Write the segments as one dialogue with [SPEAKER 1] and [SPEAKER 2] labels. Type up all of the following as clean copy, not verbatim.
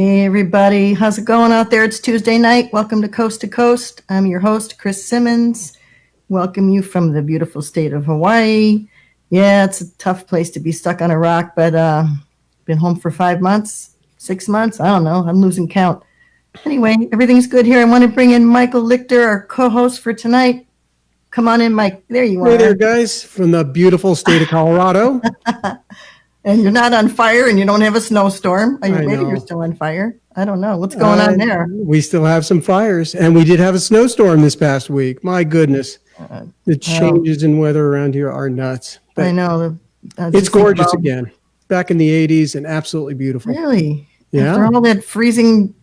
[SPEAKER 1] Hey everybody, how's it going out there? It's Tuesday night. Welcome to Coast to Coast. I'm your host, Cris Simmons. Welcome you from the beautiful state of Hawaii. Yeah, it's a tough place to be stuck on a rock, but been home for 5 months, 6 months. I don't know. I'm losing count. Anyway, everything's good here. I want to bring in Michael Lichter, our co-host for tonight. Come on in, Mike. There you are.
[SPEAKER 2] Hey there, guys, from the beautiful state of Colorado.
[SPEAKER 1] And you're not on fire and you don't have a snowstorm. Maybe you're still on fire. I don't know. What's going on there?
[SPEAKER 2] We still have some fires, and we did have a snowstorm this past week. My goodness. The changes in weather around here are nuts.
[SPEAKER 1] But I know.
[SPEAKER 2] It's gorgeous again. Back in the 80s and absolutely beautiful.
[SPEAKER 1] Really?
[SPEAKER 2] Yeah.
[SPEAKER 1] After all that freezing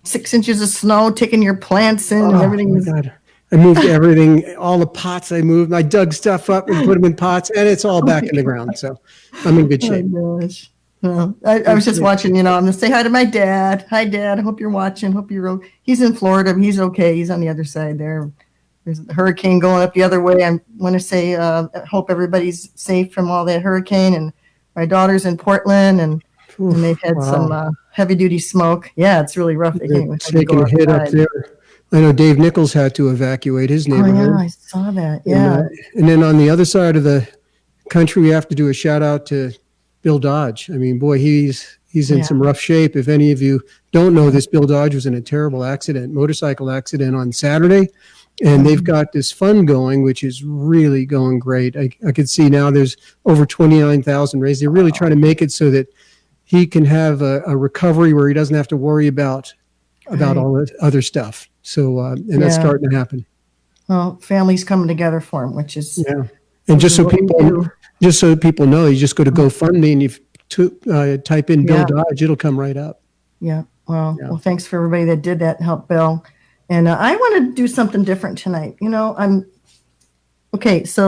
[SPEAKER 1] 6 inches of snow, taking your plants in and everything.
[SPEAKER 2] Oh, my God. I moved everything, all the pots I moved. I dug stuff up and put them in pots, and it's all back in the ground. So I'm in good shape.
[SPEAKER 1] Oh, gosh. Well, I was just watching, I'm going to say hi to my dad. Hi, Dad. I hope you're watching. He's in Florida. He's okay. He's on the other side there. There's a hurricane going up the other way. I want to say I hope everybody's safe from all that hurricane. And my daughter's in Portland, and they've had some heavy-duty smoke. Yeah, it's really rough.
[SPEAKER 2] They're taking a hit up there. I know Dave Nichols had to evacuate his neighborhood.
[SPEAKER 1] Oh, yeah, I saw that. Yeah.
[SPEAKER 2] And then on the other side of the country, we have to do a shout out to Bill Dodge. I mean, boy, he's in some rough shape. If any of you don't know this, Bill Dodge was in a terrible motorcycle accident on Saturday. And they've got this fund going, which is really going great. I could see now there's over 29,000 raised. They're really trying to make it so that he can have a recovery where he doesn't have to worry about all the other stuff. So, and that's starting to happen.
[SPEAKER 1] Well, families coming together for him, which is
[SPEAKER 2] And just so people know, you just go to GoFundMe and you type in Bill Dodge, it'll come right up.
[SPEAKER 1] Yeah. Well, thanks for everybody that did that and helped Bill. And I want to do something different tonight. So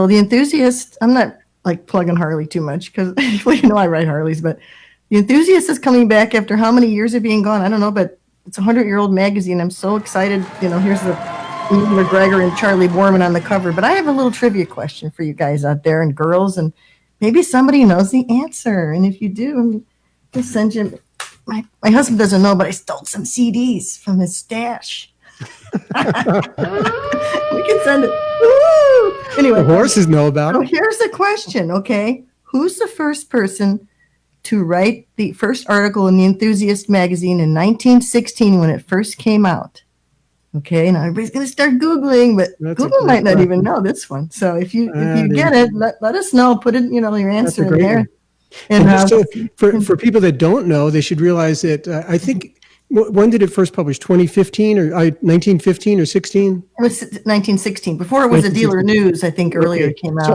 [SPEAKER 1] the Enthusiast, I'm not like plugging Harley too much because I ride Harleys, but the Enthusiast is coming back after how many years of being gone? I don't know, but it's a 100-year-old magazine. I'm so excited. Here's the Ian McGregor and Charlie Borman on the cover. But I have a little trivia question for you guys out there and girls, and maybe somebody knows the answer. And if you do, I'll send you. My husband doesn't know, but I stole some CDs from his stash. We can send it. Woo! Anyway,
[SPEAKER 2] the horses know about it.
[SPEAKER 1] Here's the question. Okay, who's the first person to write the first article in the Enthusiast magazine in 1916 when it first came out? Okay, now everybody's going to start Googling, but Google might not even know this one. So if you get it, let us know. Put it, your answer in there.
[SPEAKER 2] And so for people that don't know, they should realize that I think, when did it first publish? 2015 or 1915 or 16?
[SPEAKER 1] It was 1916. Before it was a Dealer News, I think earlier it came out.
[SPEAKER 2] So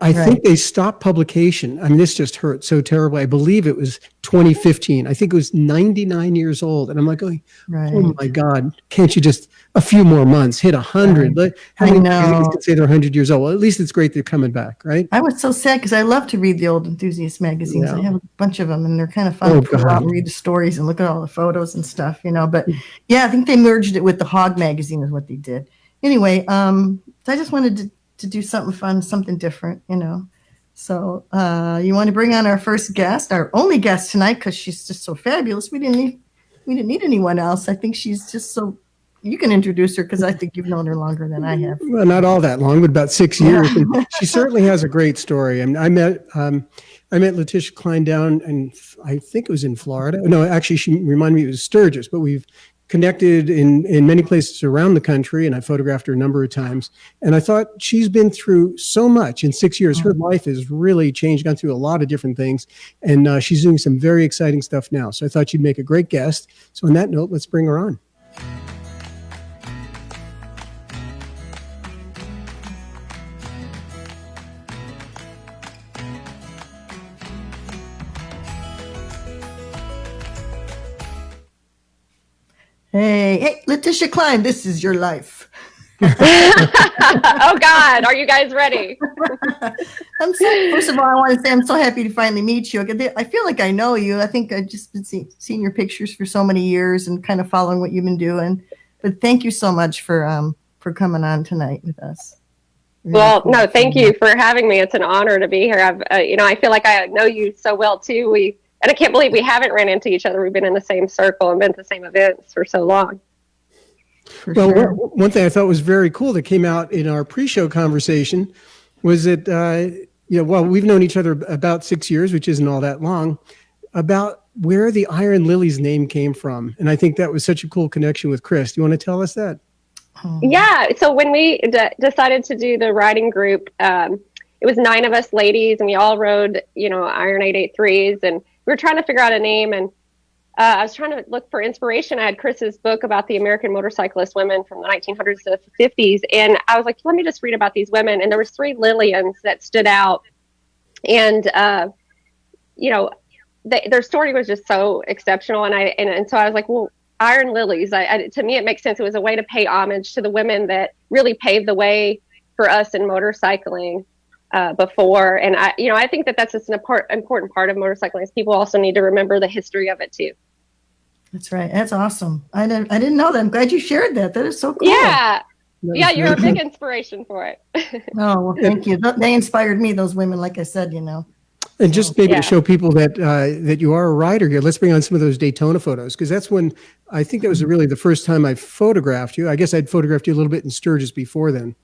[SPEAKER 2] I think they stopped publication. I mean, this just hurt so terribly. I believe it was 2015. I think it was 99 years old. And I'm like, oh my God, can't you just a few more months, hit 100? Right. How many magazines can say they're 100 years old? Well, at least it's great they're coming back, right?
[SPEAKER 1] I was so sad because I love to read the old Enthusiast magazines. Yeah. I have a bunch of them, and they're kind of fun to go out and read the stories and look at all the photos and stuff, But yeah, I think they merged it with the Hog magazine is what they did. Anyway, so I just wanted to do something fun, something different, So you want to bring on our first guest, our only guest tonight, because she's just so fabulous. We didn't need anyone else. I think she's just so. You can introduce her because I think you've known her longer than I have.
[SPEAKER 2] Well, not all that long, but about 6 years. And she certainly has a great story. I mean, I met Leticia Cline down, and I think it was in Florida. No, actually, she reminded me it was Sturgis, but we've connected in many places around the country, and I photographed her a number of times. And I thought she's been through so much in 6 years. Her life has really changed, gone through a lot of different things, and she's doing some very exciting stuff now. So I thought she'd make a great guest. So on that note, let's bring her on.
[SPEAKER 1] Hey, Leticia Cline, this is your life.
[SPEAKER 3] Oh God, are you guys ready?
[SPEAKER 1] First of all, I want to say I'm so happy to finally meet you. I feel like I know you. I think I've just been seeing your pictures for so many years and kind of following what you've been doing. But thank you so much for coming on tonight with us.
[SPEAKER 3] Well, thank you for having me. It's an honor to be here. I feel like I know you so well too. We And I can't believe we haven't ran into each other. We've been in the same circle and been to the same events for so long.
[SPEAKER 2] Well, one thing I thought was very cool that came out in our pre-show conversation was that, we've known each other about 6 years, which isn't all that long, about where the Iron Lillies name came from. And I think that was such a cool connection with Cris. Do you want to tell us that?
[SPEAKER 3] Yeah. So when we decided to do the riding group, it was 9 of us ladies, and we all rode, Iron 883s, and we were trying to figure out a name. And I was trying to look for inspiration. I had Chris's book about the American motorcyclist women from the 1900s to the 50s. And I was like, let me just read about these women. And there was 3 Lillians that stood out. And, their story was just so exceptional. And so I was like, well, Iron Lillies, to me, it makes sense. It was a way to pay homage to the women that really paved the way for us in motorcycling before. And I think that that's just an important part of motorcycling. Is people also need to remember the history of it too.
[SPEAKER 1] That's right. That's awesome. I didn't know that. I'm glad you shared that. That is so cool.
[SPEAKER 3] Yeah. Yeah, you're a big inspiration for it.
[SPEAKER 1] Oh, well, thank you. They inspired me, those women, like I said,
[SPEAKER 2] And just maybe to show people that you are a rider here, let's bring on some of those Daytona photos, because that's when I think that was really the first time I photographed you. I guess I'd photographed you a little bit in Sturgis before then.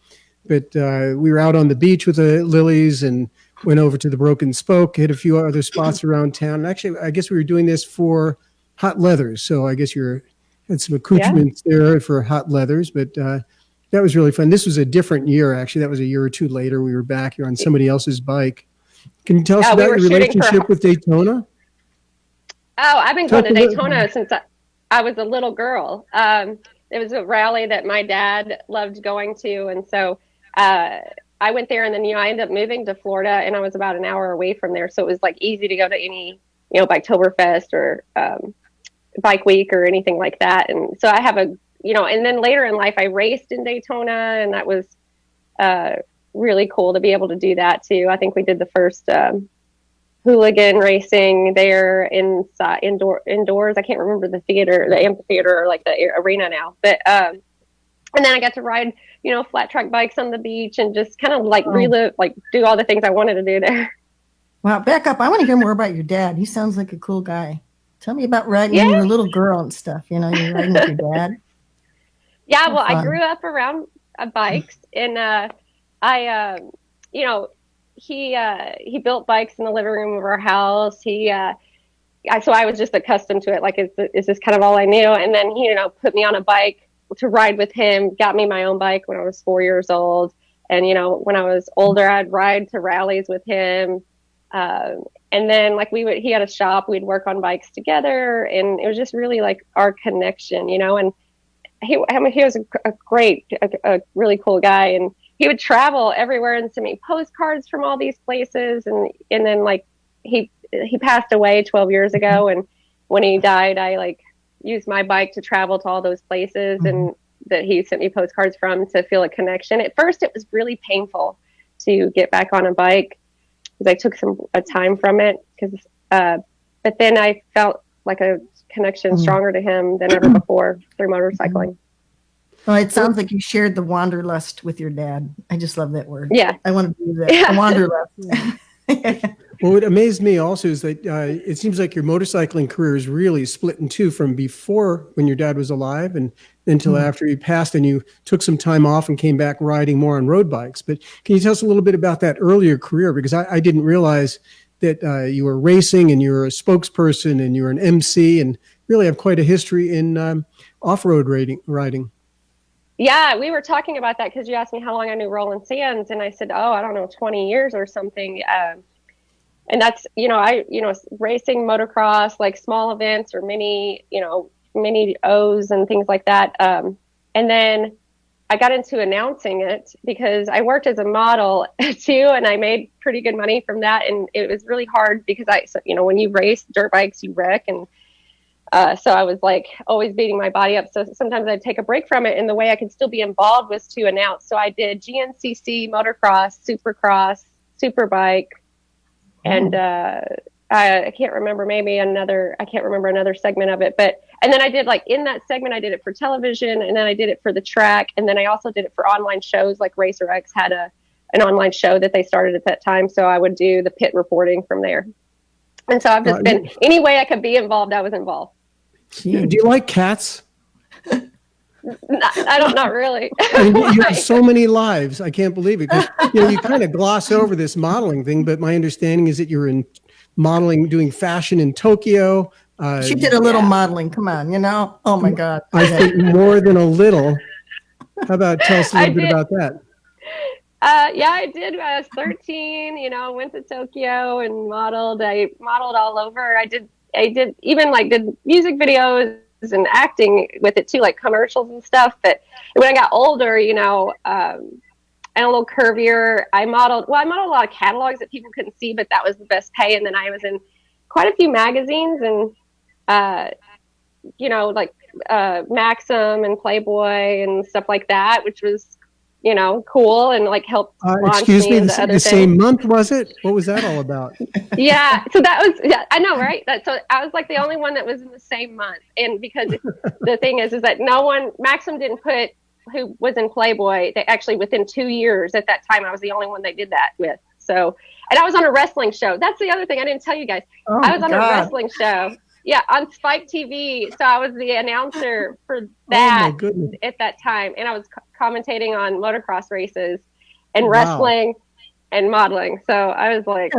[SPEAKER 2] But we were out on the beach with the Lillies and went over to the Broken Spoke, hit a few other spots around town. And actually, I guess we were doing this for hot leathers. So I guess you had some accoutrements there for hot leathers. But that was really fun. This was a different year, actually. That was a year or two later. We were back here on somebody else's bike. Can you tell us about your relationship with Daytona?
[SPEAKER 3] Oh, I've been going to Daytona since I was a little girl. It was a rally that my dad loved going to. And so I went there, and then, I ended up moving to Florida, and I was about an hour away from there. So it was like easy to go to any, Biketoberfest or Bike Week or anything like that. And so I have and then later in life, I raced in Daytona, and that was really cool to be able to do that too. I think we did the first Houligan racing there indoors. I can't remember the theater, the amphitheater, or like the arena now. But and then I got to ride, flat track bikes on the beach and just kind of like relive, like do all the things I wanted to do there.
[SPEAKER 1] Wow, back up. I want to hear more about your dad. He sounds like a cool guy. Tell me about riding when you were a little girl and stuff. You're riding with your dad.
[SPEAKER 3] Yeah, well, I grew up around bikes, and he built bikes in the living room of our house. So I was just accustomed to it. Like, it's just kind of all I knew. And then he, put me on a bike to ride with him, got me my own bike when I was 4 years old. And, when I was older, I'd ride to rallies with him. And then he had a shop, we'd work on bikes together, and it was just really like our connection, and he was a really cool guy, and he would travel everywhere and send me postcards from all these places. And then he passed away 12 years ago. And when he died, I used my bike to travel to all those places and that he sent me postcards from to feel a connection. At first, it was really painful to get back on a bike because I took a time from it. But then I felt like a connection stronger to him than ever before through motorcycling.
[SPEAKER 1] Well, it sounds like you shared the wanderlust with your dad. I just love that word.
[SPEAKER 3] Yeah.
[SPEAKER 1] I want to do that. Yeah. Wanderlust.
[SPEAKER 2] Well, what amazed me also is that it seems like your motorcycling career is really split in two from before when your dad was alive and until after he passed, and you took some time off and came back riding more on road bikes. But can you tell us a little bit about that earlier career? Because I didn't realize that you were racing and you were a spokesperson and you were an MC and really have quite a history in off-road riding.
[SPEAKER 3] Yeah, we were talking about that because you asked me how long I knew Roland Sands, and I said, I don't know, 20 years or something. And that's, racing motocross, like small events or mini O's and things like that. And then I got into announcing it because I worked as a model too, and I made pretty good money from that. And it was really hard because when you race dirt bikes, you wreck. And so I was always beating my body up. So sometimes I'd take a break from it, and the way I could still be involved was to announce. So I did GNCC, motocross, supercross, superbike, and I can't remember another segment of it. And then I did in that segment, I did it for television, and then I did it for the track. And then I also did it for online shows, like Racer X had an online show that they started at that time. So I would do the pit reporting from there. And so I've just been, any way I could be involved, I was involved.
[SPEAKER 2] Do you like cats?
[SPEAKER 3] Not really.
[SPEAKER 2] I mean, you have so many lives. I can't believe it. 'Cause, you kind of gloss over this modeling thing, but my understanding is that you're in modeling, doing fashion in Tokyo.
[SPEAKER 1] She did a little modeling. Come on, Oh my God.
[SPEAKER 2] I think more than a little. How about tell us a little bit about that?
[SPEAKER 3] Yeah, I did. I was 13, went to Tokyo and modeled. I modeled all over. I did even did music videos and acting with it too, like commercials and stuff. But when I got older, and a little curvier, I modeled a lot of catalogs that people couldn't see, but that was the best pay. And then I was in quite a few magazines and, Maxim and Playboy and stuff like that, which was, cool and helped launch
[SPEAKER 2] excuse me,
[SPEAKER 3] into other
[SPEAKER 2] the
[SPEAKER 3] things.
[SPEAKER 2] same month, was it? What was that all about?
[SPEAKER 3] Yeah, so that was, I know, right? So I was the only one that was in the same month. And because the thing is that Maxim didn't put who was in Playboy. They actually, within 2 years at that time, I was the only one they did that with. So, and I was on a wrestling show. That's the other thing I didn't tell you guys. I was on a wrestling show. Yeah, on Spike TV. So I was the announcer for that at that time. And I was commentating on motocross races and wrestling and modeling. So I was like...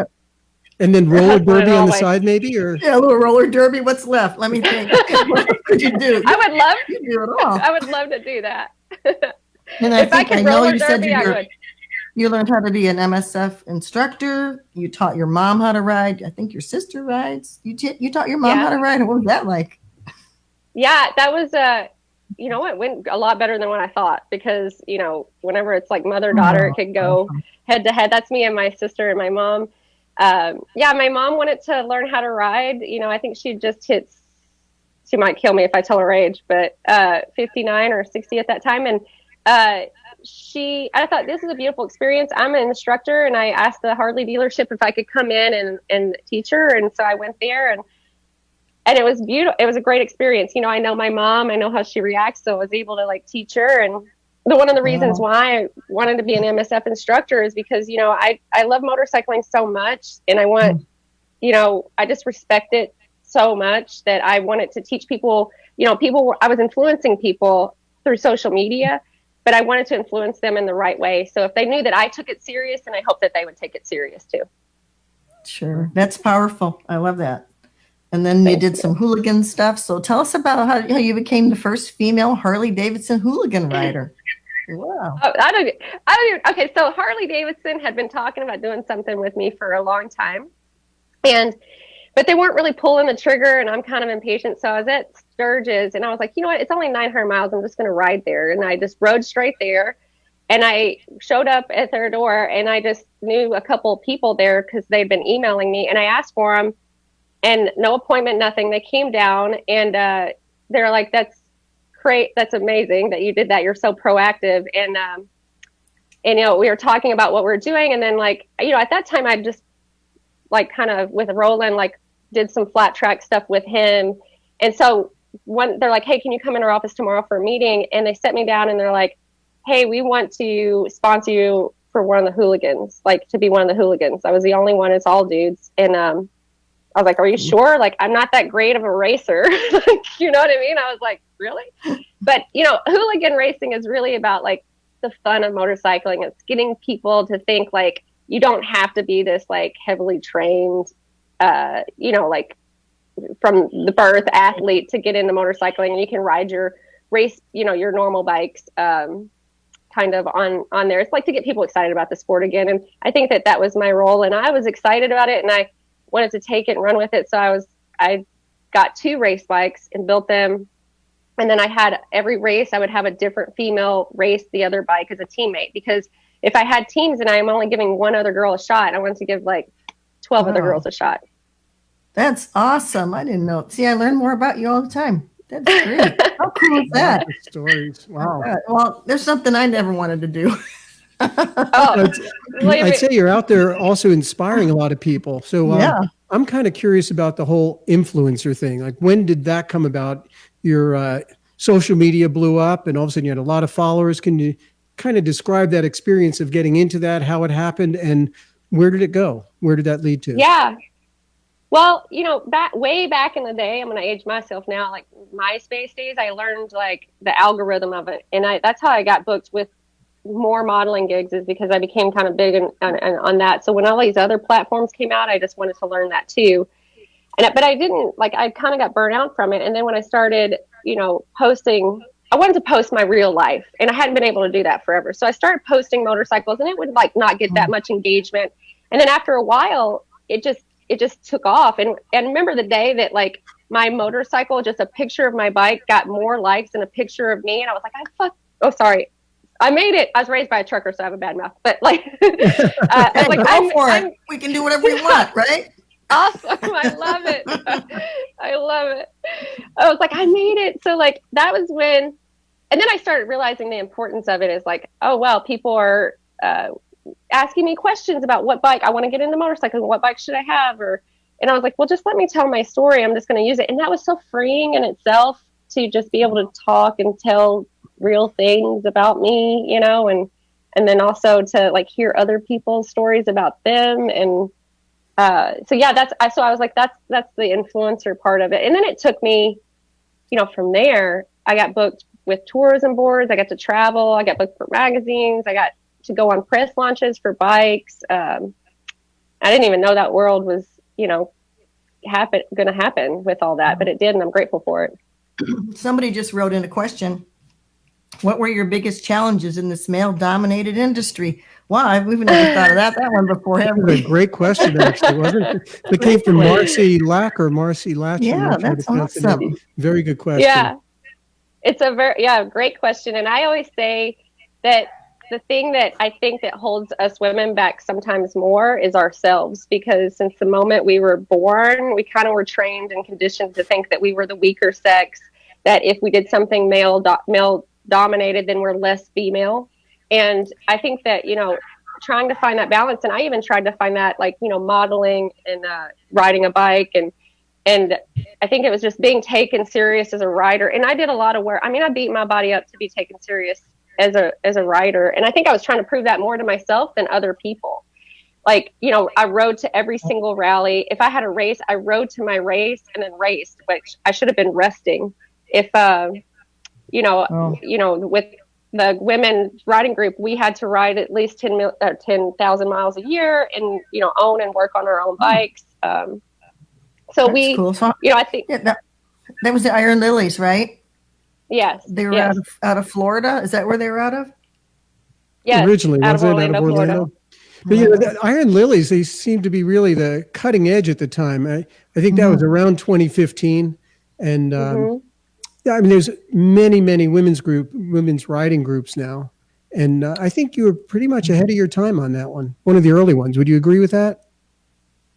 [SPEAKER 2] And then roller derby on the side maybe? Or
[SPEAKER 1] yeah, a little roller derby. What's left? Let me think. What could you do?
[SPEAKER 3] I would love
[SPEAKER 1] to do it all.
[SPEAKER 3] I would love to do that.
[SPEAKER 1] And
[SPEAKER 3] if I could roller derby, I would.
[SPEAKER 1] You learned how to be an MSF instructor. You taught your mom how to ride. I think your sister rides. You taught your mom how to ride. And what was that like? Yeah,
[SPEAKER 3] that was it went a lot better than what I thought because, whenever it's mother-daughter, it could go head to head. That's me and my sister and my mom. My mom wanted to learn how to ride. I think she might kill me if I tell her age, but 59 or 60 at that time. And I thought this is a beautiful experience. I'm an instructor, and I asked the Harley dealership if I could come in and teach her. And so I went there, and it was beautiful. It was a great experience. I know my mom. I know how she reacts, so I was able to teach her. And one of the reasons why I wanted to be an MSF instructor is because I love motorcycling so much, and I want I just respect it so much that I wanted to teach people. I was influencing people through social media, but I wanted to influence them in the right way. So if they knew that I took it serious, then I hope that they would take it serious too.
[SPEAKER 1] Sure. That's powerful. I love that. And then you did some Houligan stuff. So tell us about how you became the first female Harley-Davidson Houligan rider. Wow. Oh,
[SPEAKER 3] I don't even, okay. So Harley-Davidson had been talking about doing something with me for a long time, but they weren't really pulling the trigger, and I'm kind of impatient. So I was at Sturgis, and I was like, you know what? It's only 900 miles. I'm just going to ride there. And I just rode straight there, and I showed up at their door, and I just knew a couple people there because they'd been emailing me, and I asked for them, and no appointment, nothing. They came down, and they're like, that's great. That's amazing that you did that. You're so proactive. And we were talking about what we're doing. And then at that time I just kind of with Roland, did some flat track stuff with him. And so they're like, hey, can you come in our office tomorrow for a meeting? And they set me down and they're like, hey, we want to sponsor you for one of the Houligans, to be one of the Houligans. I was the only one. It's all dudes. And, I was like, are you sure? I'm not that great of a racer. You know what I mean? I was like, really? But, Houligan racing is really about the fun of motorcycling. It's getting people to think you don't have to be this heavily trained, from the birth athlete to get into motorcycling. And you can ride your race, your normal bikes, kind of on there. It's to get people excited about the sport again. And I think that was my role, and I was excited about it, and I wanted to take it and run with it. So I got 2 race bikes and built them. And then I had every race, I would have a different female race the other bike as a teammate, because if I had teams and I'm only giving one other girl a shot, I wanted to give 12 other girls a shot.
[SPEAKER 1] That's awesome. I didn't know. See, I learn more about you all the time. That's great. How cool is that?
[SPEAKER 2] Stories. Wow.
[SPEAKER 1] Well, there's something I never wanted to do.
[SPEAKER 2] I'd say you're out there also inspiring a lot of people. So I'm kind of curious about the whole influencer thing. When did that come about? Your social media blew up and all of a sudden you had a lot of followers. Can you kind of describe that experience of getting into that, how it happened, and where did it go? Where did that lead to?
[SPEAKER 3] Yeah. Well, way back in the day, I'm going to age myself now, like MySpace days, I learned like the algorithm of it. And that's how I got booked with more modeling gigs, is because I became kind of big on that. So when all these other platforms came out, I just wanted to learn that too. But I didn't, like, I kind of got burnt out from it. And then when I started, posting, I wanted to post my real life, and I hadn't been able to do that forever. So I started posting motorcycles, and it would like not get that much engagement. And then after a while, it just took off. And remember the day that like my motorcycle, just a picture of my bike, got more likes than a picture of me. And I was like, I made it. I was raised by a trucker, so I have a bad mouth. But like,
[SPEAKER 1] we can do whatever we want, right?
[SPEAKER 3] Awesome. I love it. I love it. I was like, I made it. So like, that was when, and then I started realizing the importance of it is like, oh, well, people are asking me questions about what bike I want to get into motorcycling. What bike should I have? And I was like, well, just let me tell my story. I'm just going to use it. And that was so freeing in itself to just be able to talk and tell real things about me, and then also to like hear other people's stories about them. And so I was like, that's the influencer part of it. And then it took me, from there, I got booked with tourism boards. I got to travel. I got booked for magazines. I got to go on press launches for bikes. I didn't even know that world was, going to happen with all that, but it did. And I'm grateful for it.
[SPEAKER 1] Somebody just wrote in a question. What were your biggest challenges in this male-dominated industry? Wow, we've never thought of that one before, haven't we?
[SPEAKER 2] A great question, actually, wasn't it? It came from Marcy Lack or Marcy Latch.
[SPEAKER 1] Yeah, that's awesome.
[SPEAKER 2] Very good question.
[SPEAKER 3] Yeah, it's a great question. And I always say that the thing that I think that holds us women back sometimes more is ourselves, because since the moment we were born, we kind of were trained and conditioned to think that we were the weaker sex, that if we did something male dominated, then we're less female. And I think that, trying to find that balance, and I even tried to find that, like, modeling and riding a bike, and I think it was just being taken serious as a rider. And I did a lot of work. I mean, I beat my body up to be taken serious as a rider, and I think I was trying to prove that more to myself than other people. Like, I rode to every single rally. If I had a race, I rode to my race and then raced, which I should have been resting. If with the women riding group, we had to ride at least 10,000 miles a year and, own and work on our own bikes. So
[SPEAKER 1] that's cool. So,
[SPEAKER 3] I think
[SPEAKER 1] that was the Iron Lillies, right?
[SPEAKER 3] Yes.
[SPEAKER 1] They were out of Florida. Is that where they were out of?
[SPEAKER 3] Yes.
[SPEAKER 2] Originally,
[SPEAKER 3] out of Orlando, Florida.
[SPEAKER 2] But the Iron Lillies, they seem to be really the cutting edge at the time. I think that was around 2015. And, yeah, I mean, there's many women's riding groups now. And I think you were pretty much ahead of your time on that one. One of the early ones. Would you agree with that?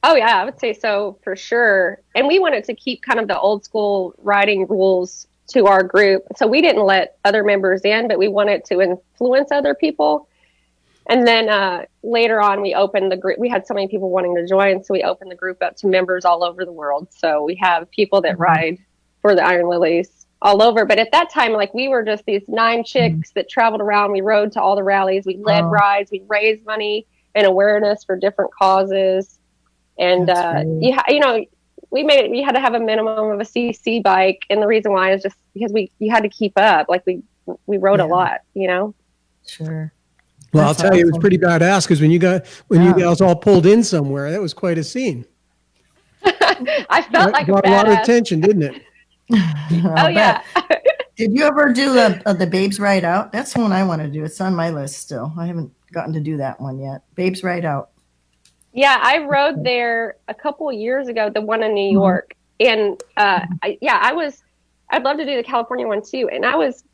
[SPEAKER 3] Oh, yeah, I would say so for sure. And we wanted to keep kind of the old school riding rules to our group. So we didn't let other members in, but we wanted to influence other people. And then later on, we opened the group. We had so many people wanting to join, so we opened the group up to members all over the world. So we have people that ride for the Iron Lillies all over. But at that time, like, we were just these 9 chicks that traveled around. We rode to all the rallies. We led rides. We raised money and awareness for different causes. And we had to have a minimum of a CC bike. And the reason why is just because you had to keep up. Like, we rode a lot,
[SPEAKER 1] Sure.
[SPEAKER 2] Well, I'll tell you, it was pretty badass, because when you guys all pulled in somewhere, that was quite a scene.
[SPEAKER 3] I felt like
[SPEAKER 2] brought a lot of attention, didn't it?
[SPEAKER 3] Oh, yeah.
[SPEAKER 1] Did you ever do the Babes Ride Out? That's the one I want to do. It's on my list still. I haven't gotten to do that one yet. Babes Ride Out.
[SPEAKER 3] Yeah, I rode there a couple of years ago, the one in New York. And I'd love to do the California one too. And I was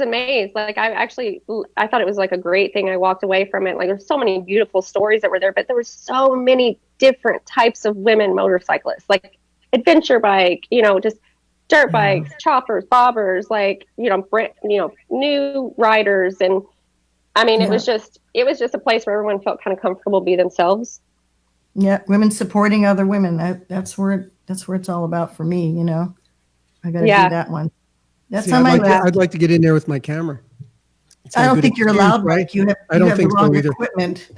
[SPEAKER 3] amazed. Like, I thought it was like a great thing. I walked away from it. Like, there's so many beautiful stories that were there, but there were so many different types of women motorcyclists, like adventure bike, just dirt bikes, choppers, bobbers, like, new riders. And I mean, it was just a place where everyone felt kind of comfortable be themselves.
[SPEAKER 1] Yeah. Women supporting other women. That's where it's all about for me. I got to do that one. That's on my list.
[SPEAKER 2] I'd like to get in there with my camera.
[SPEAKER 1] I don't think you're allowed, right? You have the wrong equipment.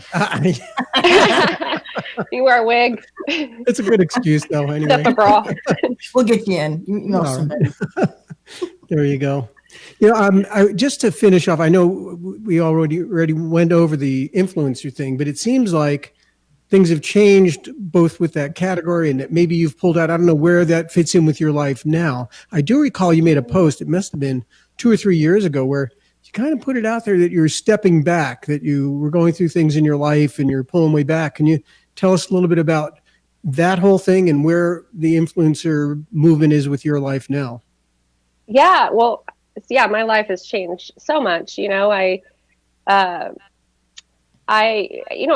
[SPEAKER 3] You wear a wig.
[SPEAKER 2] It's a good excuse, though.
[SPEAKER 3] Stuff
[SPEAKER 2] Anyway,
[SPEAKER 3] a bra.
[SPEAKER 1] We'll get you in. You know
[SPEAKER 2] All
[SPEAKER 1] somebody.
[SPEAKER 2] right. There you go. Just to finish off, I know we already went over the influencer thing, but it seems like things have changed both with that category and that maybe you've pulled out. I don't know where that fits in with your life now. I do recall you made a post. It must have been 2 or 3 years ago where you kind of put it out there that you're stepping back, that you were going through things in your life and you're pulling way back. Can you tell us a little bit about that whole thing and where the influencer movement is with your life now?
[SPEAKER 3] Yeah, well, yeah, my life has changed so much. It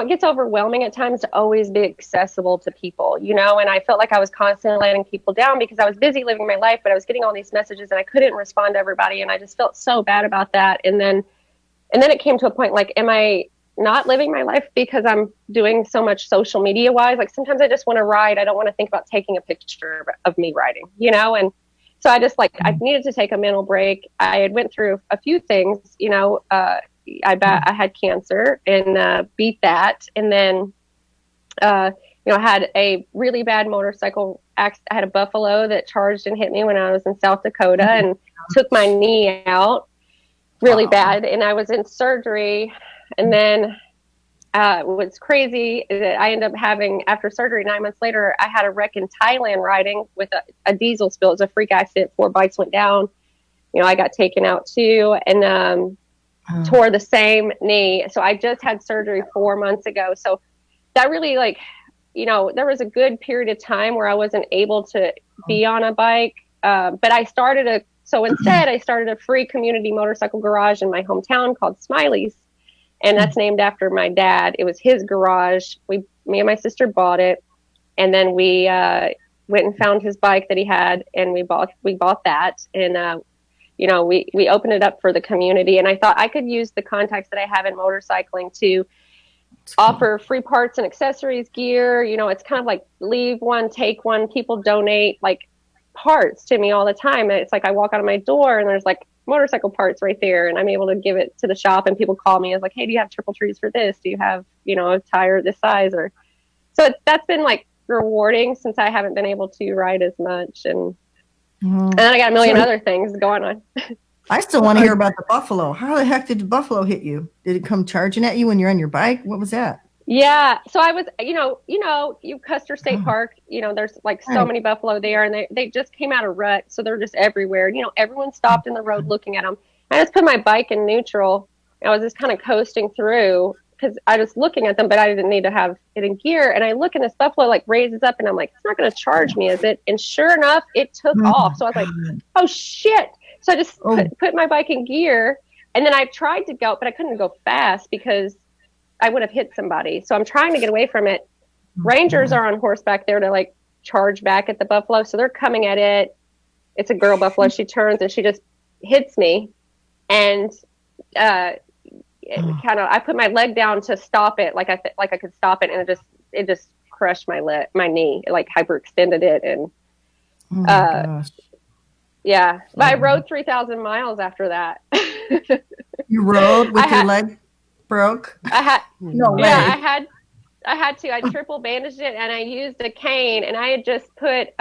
[SPEAKER 3] gets overwhelming at times to always be accessible to people, and I felt like I was constantly letting people down because I was busy living my life, but I was getting all these messages and I couldn't respond to everybody. And I just felt so bad about that. And then it came to a point, like, am I not living my life because I'm doing so much social media wise? Like, sometimes I just want to ride. I don't want to think about taking a picture of me riding, and so I just I needed to take a mental break. I had went through a few things, I had cancer and beat that. And then, I had a really bad motorcycle accident. I had a buffalo that charged and hit me when I was in South Dakota and took my knee out really bad. And I was in surgery. And then what's crazy is that I ended up having, after surgery, 9 months later, I had a wreck in Thailand riding with a diesel spill. It was a freak accident. 4 bikes went down. I got taken out too. And tore the same knee. So I just had surgery 4 months ago. So that really, there was a good period of time where I wasn't able to be on a bike. But I started instead I started a free community motorcycle garage in my hometown called Smiley's. And that's named after my dad. It was his garage. Me and my sister bought it. And then we went and found his bike that he had, and we bought that. And we opened it up for the community, and I thought I could use the contacts that I have in motorcycling to offer free parts and accessories, gear. It's kind of like leave one, take one. People donate parts to me all the time. And it's like I walk out of my door and there's motorcycle parts right there, and I'm able to give it to the shop, and people call me as hey, do you have triple trees for this? Do you have, a tire this size? So that's been rewarding since I haven't been able to ride as much. And then I got a million other things going on.
[SPEAKER 1] I still want to hear about the buffalo. How the heck did the buffalo hit you? Did it come charging at you when you're on your bike? What was that?
[SPEAKER 3] Yeah. So I was, you Custer State Park, there's so many buffalo there, and they just came out of rut. So they're just everywhere. Everyone stopped in the road looking at them. I just put my bike in neutral. I was just kind of coasting through because I was looking at them, but I didn't need to have it in gear. And I look, and this buffalo raises up, and I'm like, it's not going to charge me, is it? And sure enough, it took off. So I was like, oh shit. So I just put my bike in gear, and then I tried to go, but I couldn't go fast because I would have hit somebody. So I'm trying to get away from it. Rangers are on horseback there to charge back at the buffalo. So they're coming at it. It's a girl buffalo. She turns and she just hits me. And I put my leg down to stop it. I could stop it. And it just crushed my knee. It hyperextended it. And, yeah, but I rode 3,000 miles after that.
[SPEAKER 1] You rode with your leg broke? No way.
[SPEAKER 3] Yeah, I had to. I triple bandaged it, and I used a cane, and I had just put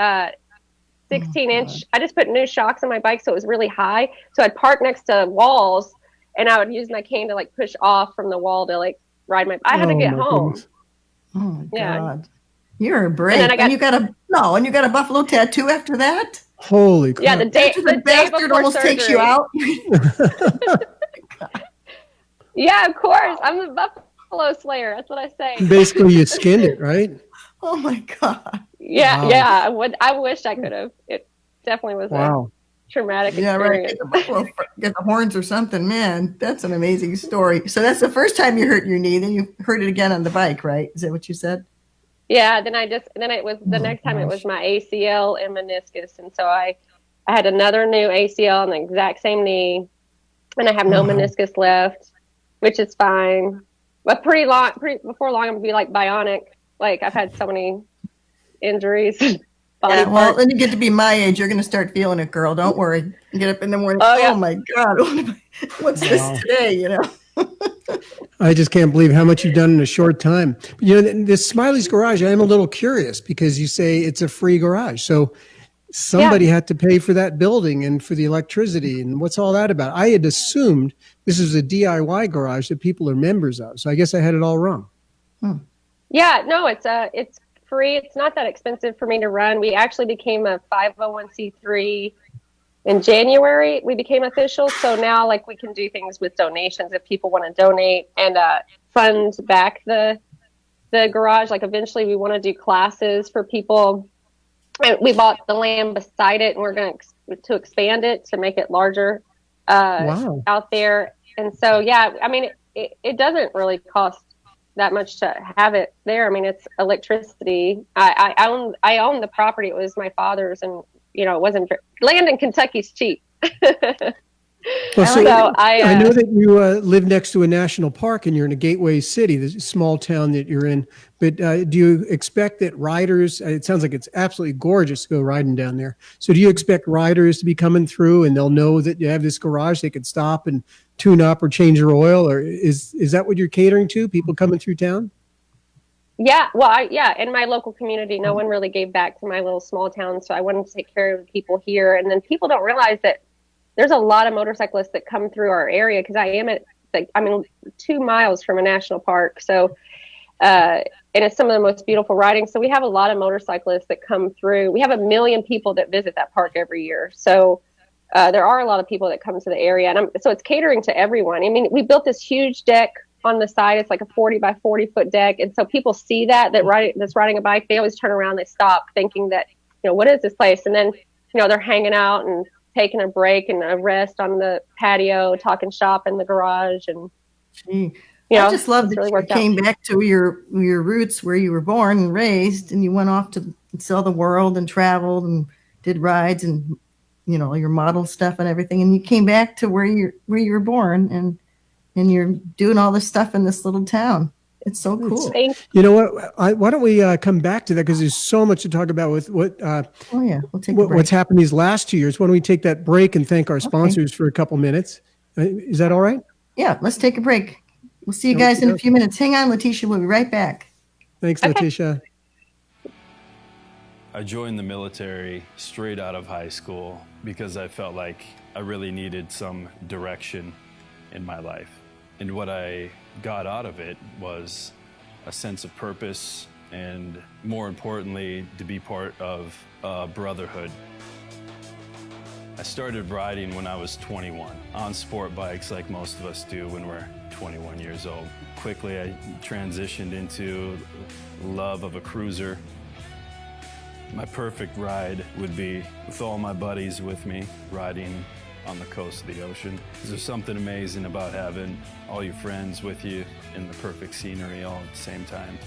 [SPEAKER 3] 16-inch. I just put new shocks on my bike, so it was really high. So I'd park next to walls, and I would use my cane to push off from the wall to ride my. I had to get home.
[SPEAKER 2] Goodness.
[SPEAKER 1] Oh my God, you're brave. And you got a buffalo tattoo after that.
[SPEAKER 2] Holy crap!
[SPEAKER 3] Yeah, the day
[SPEAKER 1] bastard almost
[SPEAKER 3] surgery.
[SPEAKER 1] takes you out.
[SPEAKER 3] Yeah, of course. I'm the buffalo slayer. That's what I say.
[SPEAKER 2] Basically, you skinned it, right?
[SPEAKER 1] Oh my God.
[SPEAKER 3] Yeah,
[SPEAKER 2] Wow.
[SPEAKER 3] Yeah. I wish I could have. It definitely was a traumatic experience.
[SPEAKER 1] Right. Get the horns or something, man. That's an amazing story. So that's the first time you hurt your knee. Then you hurt it again on the bike, right? Is that what you said?
[SPEAKER 3] Yeah. Then it was the next time it was my ACL and meniscus, and so I had another new ACL on the exact same knee, and I have no meniscus left, which is fine. But before long, I'm gonna be bionic. I've had so many injuries.
[SPEAKER 1] Yeah, well, then you get to be my age. You're going to start feeling it, girl. Don't worry. You get up in the morning. Oh my God. What's this today?
[SPEAKER 2] I just can't believe how much you've done in a short time. You know, this Smiley's Garage, I am a little curious because you say it's a free garage. So somebody had to pay for that building and for the electricity. And what's all that about? I had assumed this is a DIY garage that people are members of. So I guess I had it all wrong.
[SPEAKER 3] Yeah, no, it's free. It's not that expensive for me to run. We actually became a 501c3 in January. We became official. So now like we can do things with donations if people want to donate and fund back the garage. Like eventually we want to do classes for people. We bought the land beside it and we're going to expand it to make it larger out there. And so, yeah, I mean, it doesn't really cost that much to have it there. I mean, it's electricity. I own the property. It was my father's, and you know, it wasn't land in Kentucky's cheap.
[SPEAKER 2] Well, so I know that you live next to a national park and you're in a gateway city, this small town that you're in. But do you expect that riders, it sounds like it's absolutely gorgeous to go riding down there. So do you expect riders to be coming through and they'll know that you have this garage, they can stop and tune up or change their oil? Or is that what you're catering to, people coming through town?
[SPEAKER 3] Yeah, well, in my local community, no one really gave back to my little small town. So I wanted to take care of the people here. And then people don't realize that there's a lot of motorcyclists that come through our area because I am 2 miles from a national park. So, and it's some of the most beautiful riding. So we have a lot of motorcyclists that come through. We have 1 million people that visit that park every year. So there are a lot of people that come to the area. And so it's catering to everyone. I mean, we built this huge deck on the side. It's like a 40 by 40 foot deck. And so people see that's riding a bike. They always turn around, they stop thinking that, you know, what is this place? And then, you know, they're hanging out and taking a break and a rest on the patio, talking shop in the garage. And you know,
[SPEAKER 1] I just love that you came back to your roots where you were born and raised, and you went off to sell the world and traveled and did rides and, you know, your model stuff and everything. And you came back to where you were born and you're doing all this stuff in this little town. It's so cool.
[SPEAKER 2] You know what? Why don't we come back to that, because there's so much to talk about with what.
[SPEAKER 1] We'll take
[SPEAKER 2] what's happened these last 2 years. Why don't we take that break and thank our sponsors for a couple minutes? Is that all right?
[SPEAKER 1] Yeah, let's take a break. We'll see you guys in a few minutes. Hang on, Leticia. We'll be right back.
[SPEAKER 2] Thanks, Leticia.
[SPEAKER 4] I joined the military straight out of high school because I felt like I really needed some direction in my life. And what I got out of it was a sense of purpose and, more importantly, to be part of a brotherhood. I started riding when I was 21 on sport bikes like most of us do when we're 21 years old. Quickly, I transitioned into love of a cruiser. My perfect ride would be with all my buddies with me, riding on the coast of the ocean. There's something amazing about having all your friends with you in the perfect scenery all at the same time.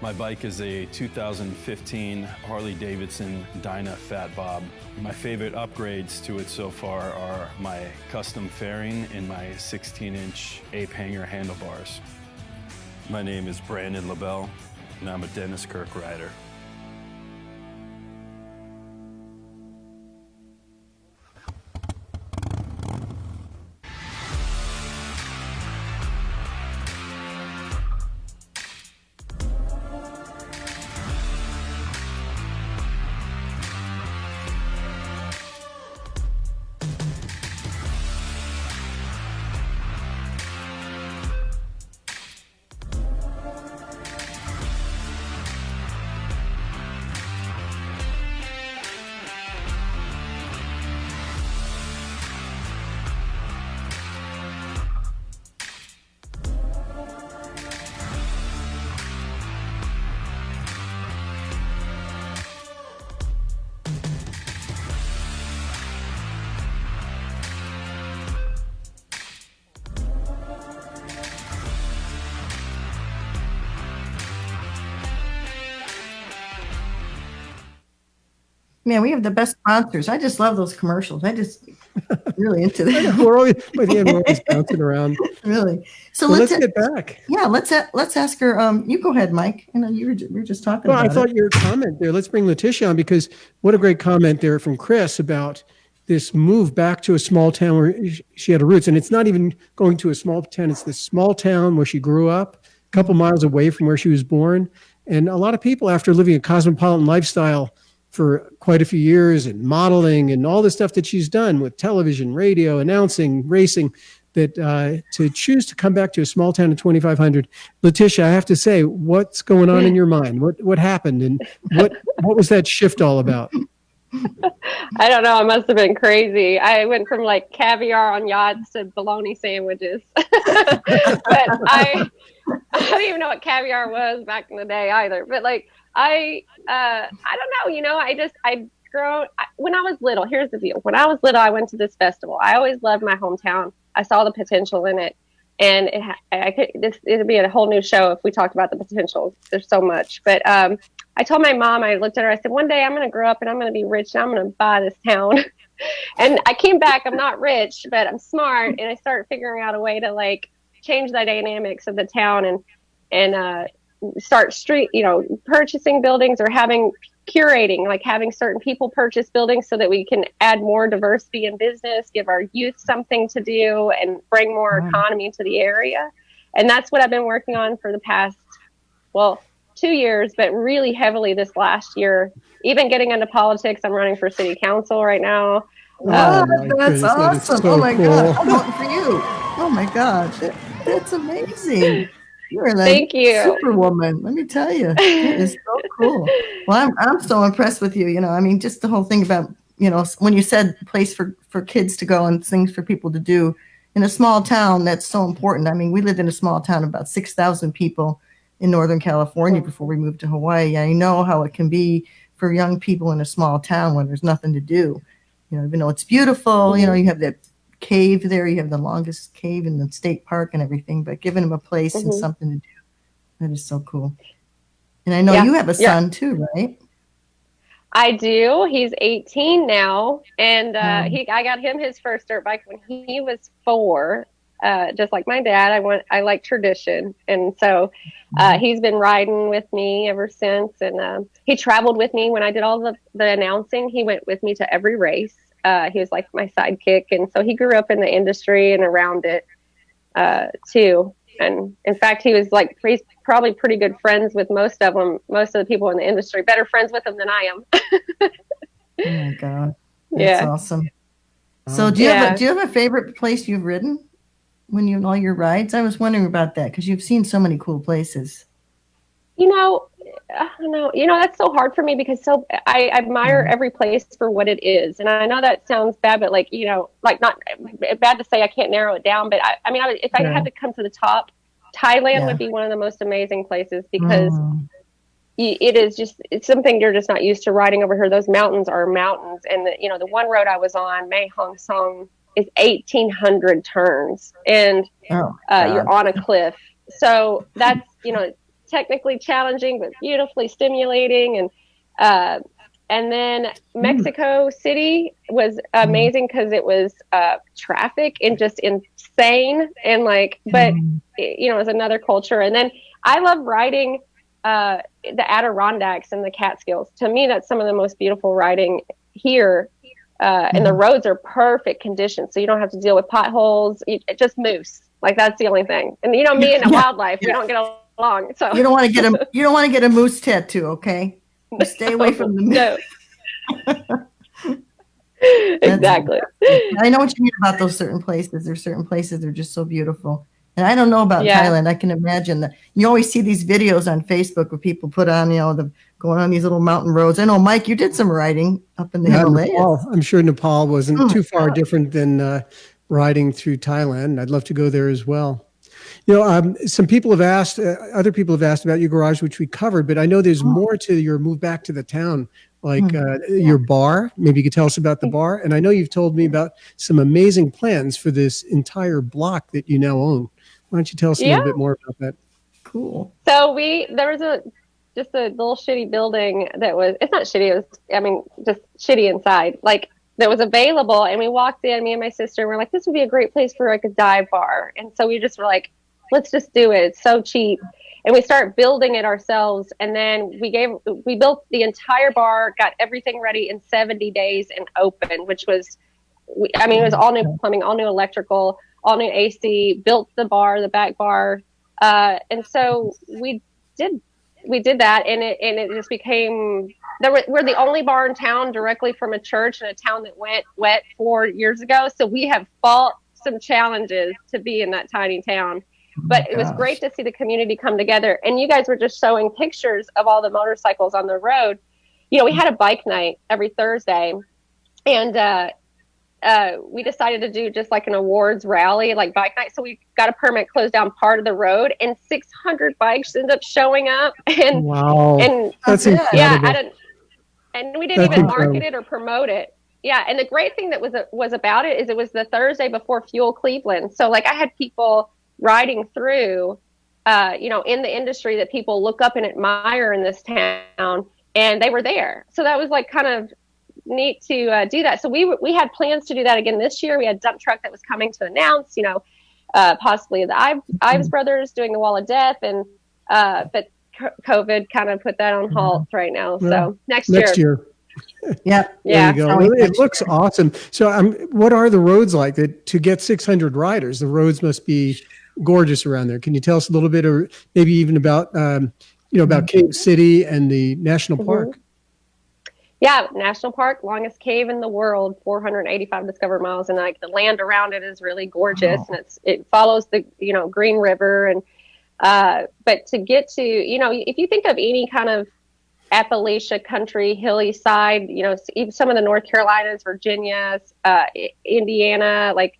[SPEAKER 4] My bike is a 2015 Harley-Davidson Dyna Fat Bob. My favorite upgrades to it so far are my custom fairing and my 16-inch ape hanger handlebars. My name is Brandon LaBelle, and I'm a Dennis Kirk rider.
[SPEAKER 1] Man, we have the best sponsors. I just love those commercials. I just really into that.
[SPEAKER 2] We're always bouncing around.
[SPEAKER 1] Really. So
[SPEAKER 2] let's get back.
[SPEAKER 1] Yeah, let's ask her. You go ahead, Mike. You know, we were just talking about
[SPEAKER 2] I thought your comment there. Let's bring Leticia on, because what a great comment there from Cris about this move back to a small town where she had her roots. And it's not even going to a small town. It's this small town where she grew up, a couple miles away from where she was born. And a lot of people, after living a cosmopolitan lifestyle for quite a few years and modeling and all the stuff that she's done with television, radio, announcing, racing, that to choose to come back to a small town of 2,500. Leticia, I have to say, what's going on in your mind? What happened? And what was that shift all about?
[SPEAKER 3] I don't know. It must have been crazy. I went from like caviar on yachts to bologna sandwiches. But I don't even know what caviar was back in the day either. But like, I don't know, when I was little, here's the deal. When I was little, I went to this festival. I always loved my hometown. I saw the potential in it. And it'd be a whole new show if we talked about the potential. There's so much. But I told my mom, I looked at her, I said, one day I'm going to grow up and I'm going to be rich and I'm going to buy this town. And I came back, I'm not rich, but I'm smart. And I started figuring out a way to like change the dynamics of the town and start purchasing buildings or curating, like having certain people purchase buildings so that we can add more diversity in business, give our youth something to do, and bring more economy to the area. And that's what I've been working on for the past, 2 years, but really heavily this last year. Even getting into politics, I'm running for city council right now.
[SPEAKER 1] That's awesome.
[SPEAKER 2] So
[SPEAKER 1] oh my
[SPEAKER 2] cool.
[SPEAKER 1] God. I'm voting for you. Oh my God. That's amazing. You're like
[SPEAKER 3] Thank you.
[SPEAKER 1] Superwoman. Let me tell you, it is so cool. Well, I'm so impressed with you. I mean, just the whole thing about, when you said place for kids to go and things for people to do in a small town, that's so important. I mean, we lived in a small town, about 6,000 people in Northern California before we moved to Hawaii. I know how it can be for young people in a small town when there's nothing to do. Even though it's beautiful, you have that cave there, you have the longest cave in the state park and everything, but giving them a place and something to do, that is so cool. And I know you have a son too, right?
[SPEAKER 3] I do. He's 18 now, and I got him his first dirt bike when he was 4. Just like my dad, I like tradition, and so he's been riding with me ever since. And he traveled with me when I did all the announcing. He went with me to every race. He was like my sidekick, and so he grew up in the industry and around it too. And in fact, he's probably pretty good friends with most of the people in the industry. Better friends with them than I am.
[SPEAKER 1] Oh my God, that's awesome. So do you have a favorite place you've ridden when you all your rides? I was wondering about that because you've seen so many cool places. I don't know. That's so hard for me because I admire every place for what it is. And I know that sounds bad, but not bad to say I can't narrow it down. But if I had to come to the top, Thailand would be one of the most amazing places because it's something you're just not used to riding over here. Those mountains are mountains. And the one road I was on, Mae Hong Song, is 1,800 turns and you're on a cliff. So that's, technically challenging, but beautifully stimulating. And then Mexico City was amazing because it was traffic and just insane. And but it was another culture. And then I love riding the Adirondacks and the Catskills. To me, that's some of the most beautiful riding here. And the roads are perfect conditions. So you don't have to deal with potholes. It just moves. That's the only thing. And me and the wildlife, we don't get along. So you don't want to get a moose tattoo, okay? Stay away from the moose.
[SPEAKER 3] Exactly.
[SPEAKER 1] I know what you mean about those certain places. There's certain places that are just so beautiful. And I don't know about Thailand. I can imagine that you always see these videos on Facebook where people put on, going on these little mountain roads. I know, Mike, you did some riding up in the Himalayas.
[SPEAKER 2] Nepal. I'm sure Nepal wasn't too far different than riding through Thailand. I'd love to go there as well. Some people have asked, other people have asked about your garage, which we covered, but I know there's more to your move back to the town, your bar. Maybe you could tell us about the bar. And I know you've told me about some amazing plans for this entire block that you now own. Why don't you tell us a little bit more about that?
[SPEAKER 1] Cool.
[SPEAKER 3] So there was just a little shitty building it's not shitty. It was, just shitty inside. That was available. And we walked in, me and my sister, and we're like, this would be a great place for a dive bar. And so we just were like, let's just do it. It's so cheap. And we start building it ourselves. And then we built the entire bar, got everything ready in 70 days and open, which was it was all new plumbing, all new electrical, all new AC, built the bar, the back bar. And so we did that, and it just became, we're the only bar in town directly from a church in a town that went wet 4 years ago. So we have fought some challenges to be in that tiny town. But it was great to see the community come together. And you guys were just showing pictures of all the motorcycles on the road. We had a bike night every Thursday, and we decided to do just like an awards rally, like bike night. So we got a permit, closed down part of the road, and 600 bikes ended up showing up. And
[SPEAKER 2] wow,
[SPEAKER 3] and
[SPEAKER 2] that's incredible.
[SPEAKER 3] Yeah, and we didn't even market it or promote it. Yeah, and the great thing that was about it is it was the Thursday before Fuel Cleveland. So like I had people riding through, in the industry that people look up and admire in this town, and they were there. So that was like kind of neat to do that. So we had plans to do that again this year. We had dump truck that was coming to announce, possibly the Ives brothers doing the Wall of Death, and but COVID kind of put that on halt right now. So next year.
[SPEAKER 1] Yep.
[SPEAKER 3] Yeah.
[SPEAKER 2] There you go. It looks awesome. So what are the roads like to get 600 riders? The roads must be gorgeous around there. Can you tell us a little bit, or maybe even about, about Cave City and the national park?
[SPEAKER 3] Yeah, national park, longest cave in the world, 485 discovered miles, and like the land around it is really gorgeous, and it follows the Green River, and but to get to if you think of any kind of Appalachia country, hilly side, even some of the North Carolinas, Virginias, Indiana, like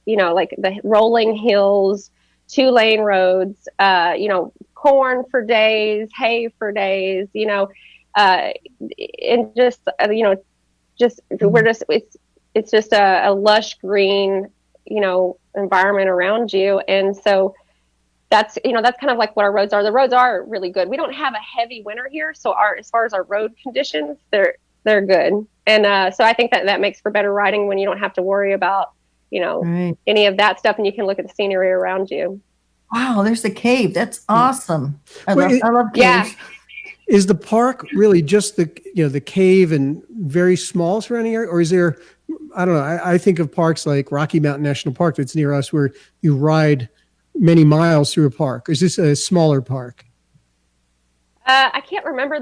[SPEAKER 3] the rolling hills, 2-lane roads, corn for days, hay for days, and just it's just a lush green, environment around you. And so that's kind of like what our roads are. The roads are really good. We don't have a heavy winter here. So as far as our road conditions, they're good. And so I think that makes for better riding when you don't have to worry about, any of that stuff, and you can look at the scenery around you.
[SPEAKER 1] Wow, there's the cave. That's awesome. I love caves.
[SPEAKER 3] Yeah.
[SPEAKER 2] Is the park really just the cave and very small surrounding area, or is there, I don't know, I think of parks like Rocky Mountain National Park that's near us where you ride many miles through a park. Is this a smaller park?
[SPEAKER 3] I can't remember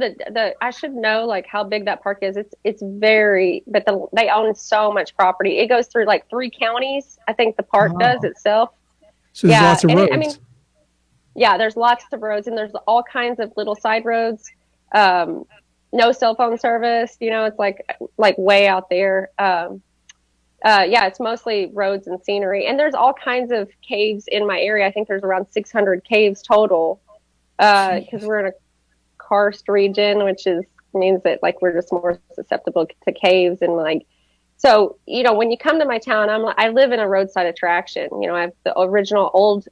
[SPEAKER 3] I should know like how big that park is. It's very, but they own so much property. It goes through like 3 counties. I think the park does itself.
[SPEAKER 2] So there's lots of roads.
[SPEAKER 3] There's lots of roads, and there's all kinds of little side roads. No cell phone service. It's like way out there. It's mostly roads and scenery, and there's all kinds of caves in my area. I think there's around 600 caves total, because we're in a karst region, which means that like we're just more susceptible to caves. And like, so when you come to my town, I live in a roadside attraction. I have the original old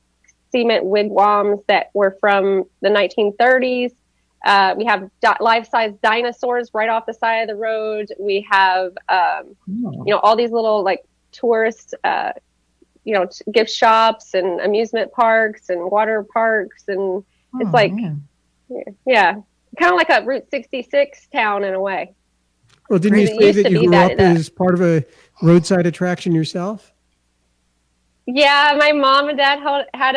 [SPEAKER 3] cement wigwams that were from the 1930s. We have life-size dinosaurs right off the side of the road. We have, all these little like tourist, gift shops and amusement parks and water parks. And it's kind of like a Route 66 town in a way.
[SPEAKER 2] Well, didn't you say that you grew up as part of a roadside attraction yourself?
[SPEAKER 3] Yeah, my mom and dad had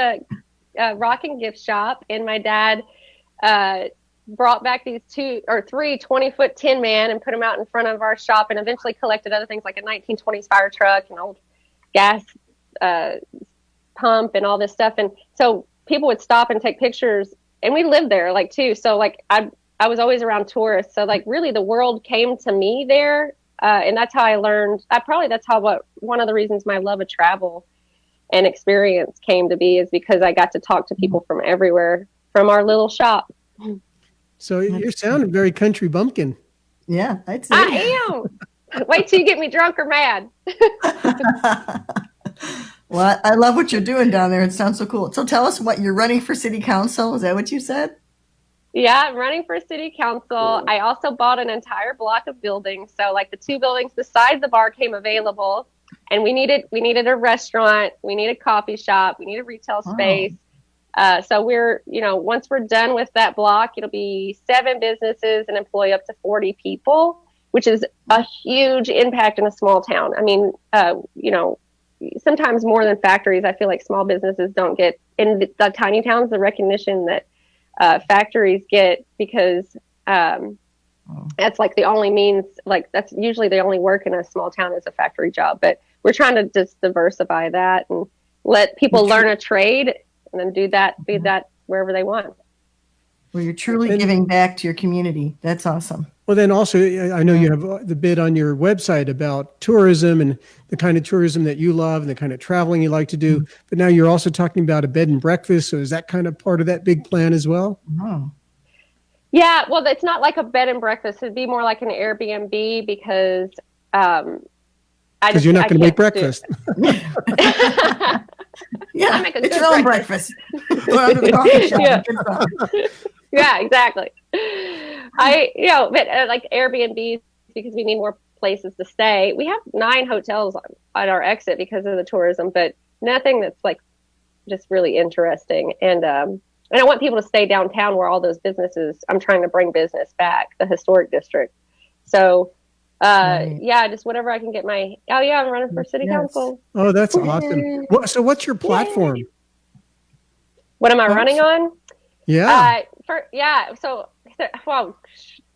[SPEAKER 3] a rocking gift shop, and my dad brought back these 2 or 3 20-foot Tin Man and put them out in front of our shop, and eventually collected other things like a 1920s fire truck, an old gas pump, and all this stuff. And so people would stop and take pictures, and we lived there like too. So like I was always around tourists. So like really the world came to me there. And that's how I learned. One of the reasons my love of travel and experience came to be is because I got to talk to people from everywhere from our little shop.
[SPEAKER 2] So you're sounding very country bumpkin.
[SPEAKER 1] Yeah, I'd say.
[SPEAKER 3] I am. Wait till you get me drunk or mad.
[SPEAKER 1] Well, I love what you're doing down there. It sounds so cool. So tell us what you're running for city council. Is that what you said?
[SPEAKER 3] Yeah, I'm running for city council. Cool. I also bought an entire block of buildings. So like the 2 buildings beside the bar came available, and we needed a restaurant, we need a coffee shop, we need a retail space. So we're, once we're done with that block, it'll be 7 businesses and employ up to 40 people. which is a huge impact in a small town. I mean, sometimes more than factories, I feel like small businesses don't get in the tiny towns the recognition that factories get, because that's like the only means, like that's usually the only work in a small town is a factory job. But we're trying to just diversify that and let people learn a trade and then do that wherever they want.
[SPEAKER 1] Well, you're truly giving back to your community. That's awesome.
[SPEAKER 2] Well, then also, I know you have the bit on your website about tourism and the kind of tourism that you love and the kind of traveling you like to do. But now you're also talking about a bed and breakfast. So is that kind of part of that big plan as well?
[SPEAKER 1] Oh.
[SPEAKER 3] Yeah, well, it's not like a bed and breakfast. It'd be more like an Airbnb, because
[SPEAKER 2] you're not going to make breakfast.
[SPEAKER 1] Yeah, it's your own breakfast. Go out to the coffee shop.
[SPEAKER 3] Yeah, exactly. But like Airbnbs, because we need more places to stay. We have 9 hotels at our exit because of the tourism, but nothing that's like just really interesting. And I want people to stay downtown where all those businesses, I'm trying to bring business back, the historic district. So, just whatever I can get I'm running for city council.
[SPEAKER 2] Oh, that's awesome. So what's your platform?
[SPEAKER 3] What am I running on?
[SPEAKER 2] Yeah.
[SPEAKER 3] Well,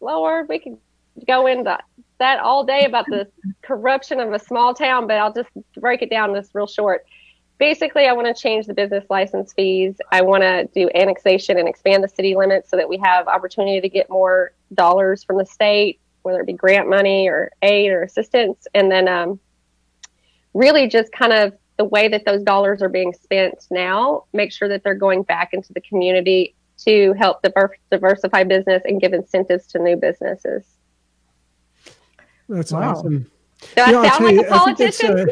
[SPEAKER 3] Lord, we could go into that all day about the corruption of a small town, but I'll just break it down this real short. Basically, I want to change the business license fees. I want to do annexation and expand the city limits so that we have opportunity to get more dollars from the state, whether it be grant money or aid or assistance. And then really just kind of the way that those dollars are being spent now, make sure that they're going back into the community to help diversify business and give incentives to new businesses.
[SPEAKER 2] That's awesome.
[SPEAKER 3] Do I sound like a politician?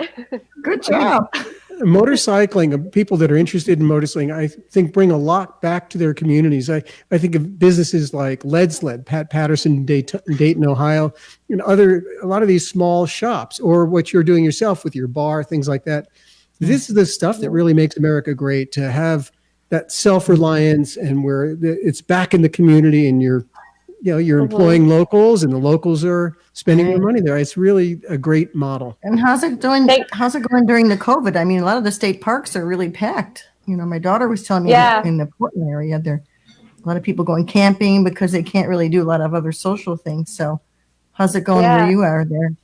[SPEAKER 1] Good job.
[SPEAKER 2] Motorcycling, people that are interested in motorcycling, I think bring a lot back to their communities. I think of businesses like Lead Sled, Pat Patterson, Dayton, Ohio, and a lot of these small shops, or what you're doing yourself with your bar, things like that. This is the stuff that really makes America great, to have that self-reliance and where it's back in the community, and you're employing locals, and the locals are spending their money there. It's really a great model.
[SPEAKER 1] And how's it going during the COVID? I mean, a lot of the state parks are really packed. My daughter was telling me in the Portland area, there are a lot of people going camping because they can't really do a lot of other social things. So how's it going where you are there?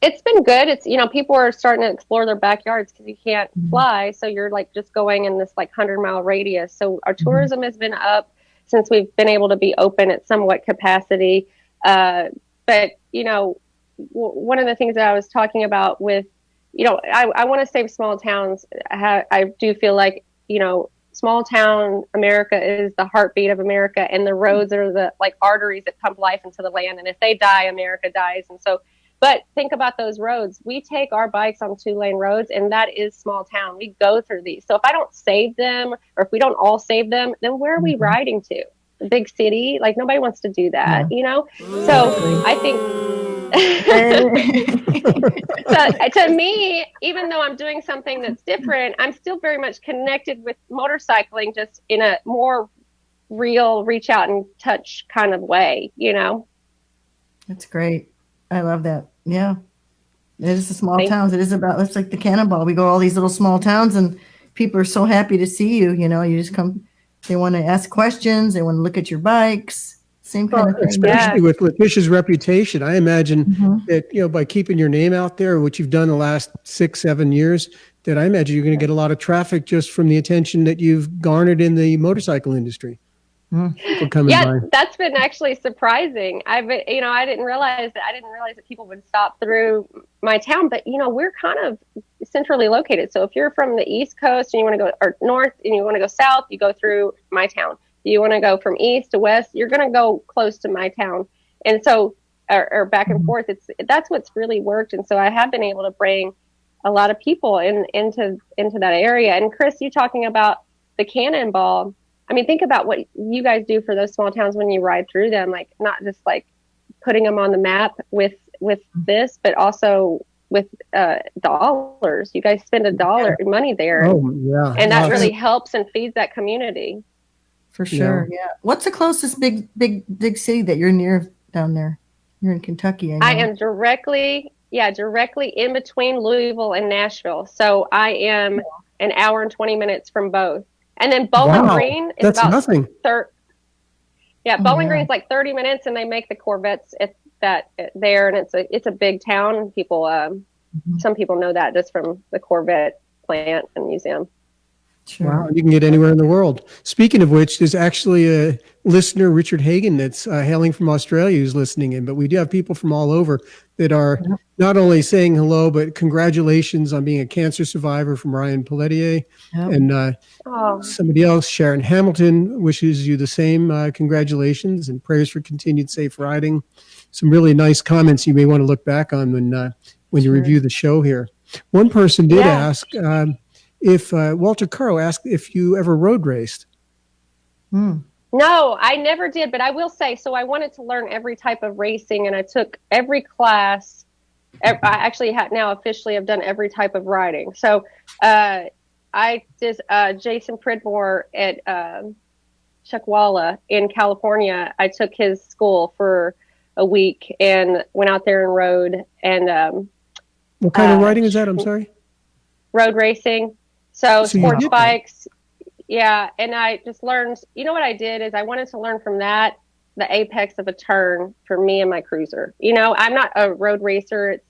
[SPEAKER 3] It's been good. It's, people are starting to explore their backyards because you can't fly. So you're like just going in this 100-mile radius. So our tourism has been up since we've been able to be open at somewhat capacity. But, one of the things that I was talking about with, I want to save small towns. I do feel like, small town America is the heartbeat of America, and the roads are the arteries that pump life into the land. And if they die, America dies. And so, but think about those roads. We take our bikes on 2-lane roads, and that is small town. We go through these. So if I don't save them, or if we don't all save them, then where are we riding to? The big city? Nobody wants to do that, So I think, so to me, even though I'm doing something that's different, I'm still very much connected with motorcycling, just in a more real reach out and touch kind of way,
[SPEAKER 1] That's great. I love that. Yeah. It is the small towns. It's like the Cannonball. We go to all these little small towns, and people are so happy to see you. You just come, they want to ask questions. They want to look at your bikes. Same kind of thing.
[SPEAKER 2] Especially with Leticia's reputation. I imagine that, by keeping your name out there, which you've done the last 6-7 years, that I imagine you're going to get a lot of traffic just from the attention that you've garnered in the motorcycle industry. That's
[SPEAKER 3] been actually surprising. I didn't realize that people would stop through my town, but we're kind of centrally located. So if you're from the East Coast and you want to go north and you want to go south, you go through my town. If you want to go from east to west, you're going to go close to my town. And so, or back and forth, that's what's really worked. And so I have been able to bring a lot of people into that area. And Cris, you talking about the Cannonball. I mean, think about what you guys do for those small towns when you ride through them, not just putting them on the map with this, but also with dollars. You guys spend money there.
[SPEAKER 2] Oh, yeah.
[SPEAKER 3] And that really helps and feeds that community.
[SPEAKER 1] For sure. Yeah. What's the closest big city that you're near down there? You're in Kentucky, I know.
[SPEAKER 3] I am directly in between Louisville and Nashville. So I am an hour and 20 minutes from both. And then Bowling
[SPEAKER 2] Wow,
[SPEAKER 3] Green is
[SPEAKER 2] that's
[SPEAKER 3] about
[SPEAKER 2] nothing.
[SPEAKER 3] Bowling Green's like 30 minutes, and they make the Corvettes there, and it's a big town. People, some people know that just from the Corvette plant and museum.
[SPEAKER 1] Sure.
[SPEAKER 2] Wow, you can get anywhere in the world. Speaking of which, there's actually a listener, Richard Hagan, that's hailing from Australia who's listening in. But we do have people from all over that are not only saying hello, but congratulations on being a cancer survivor from Ryan Pelletier.
[SPEAKER 1] Yep.
[SPEAKER 2] And somebody else, Sharon Hamilton, wishes you the same congratulations and prayers for continued safe riding. Some really nice comments you may want to look back on when you review the show here. One person did ask... if Walter Caro asked if you ever road raced.
[SPEAKER 3] No, I never did, but I will say, so I wanted to learn every type of racing, and I took every class. I actually now officially have done every type of riding. So I did Jason Pridmore at Chuckwalla in California. I took his school for a week and went out there and rode. And
[SPEAKER 2] what kind of riding is that? I'm sorry?
[SPEAKER 3] Road racing. So sports bikes. Yeah. And I just learned, what I did is I wanted to learn from that, the apex of a turn for me and my cruiser. I'm not a road racer. It's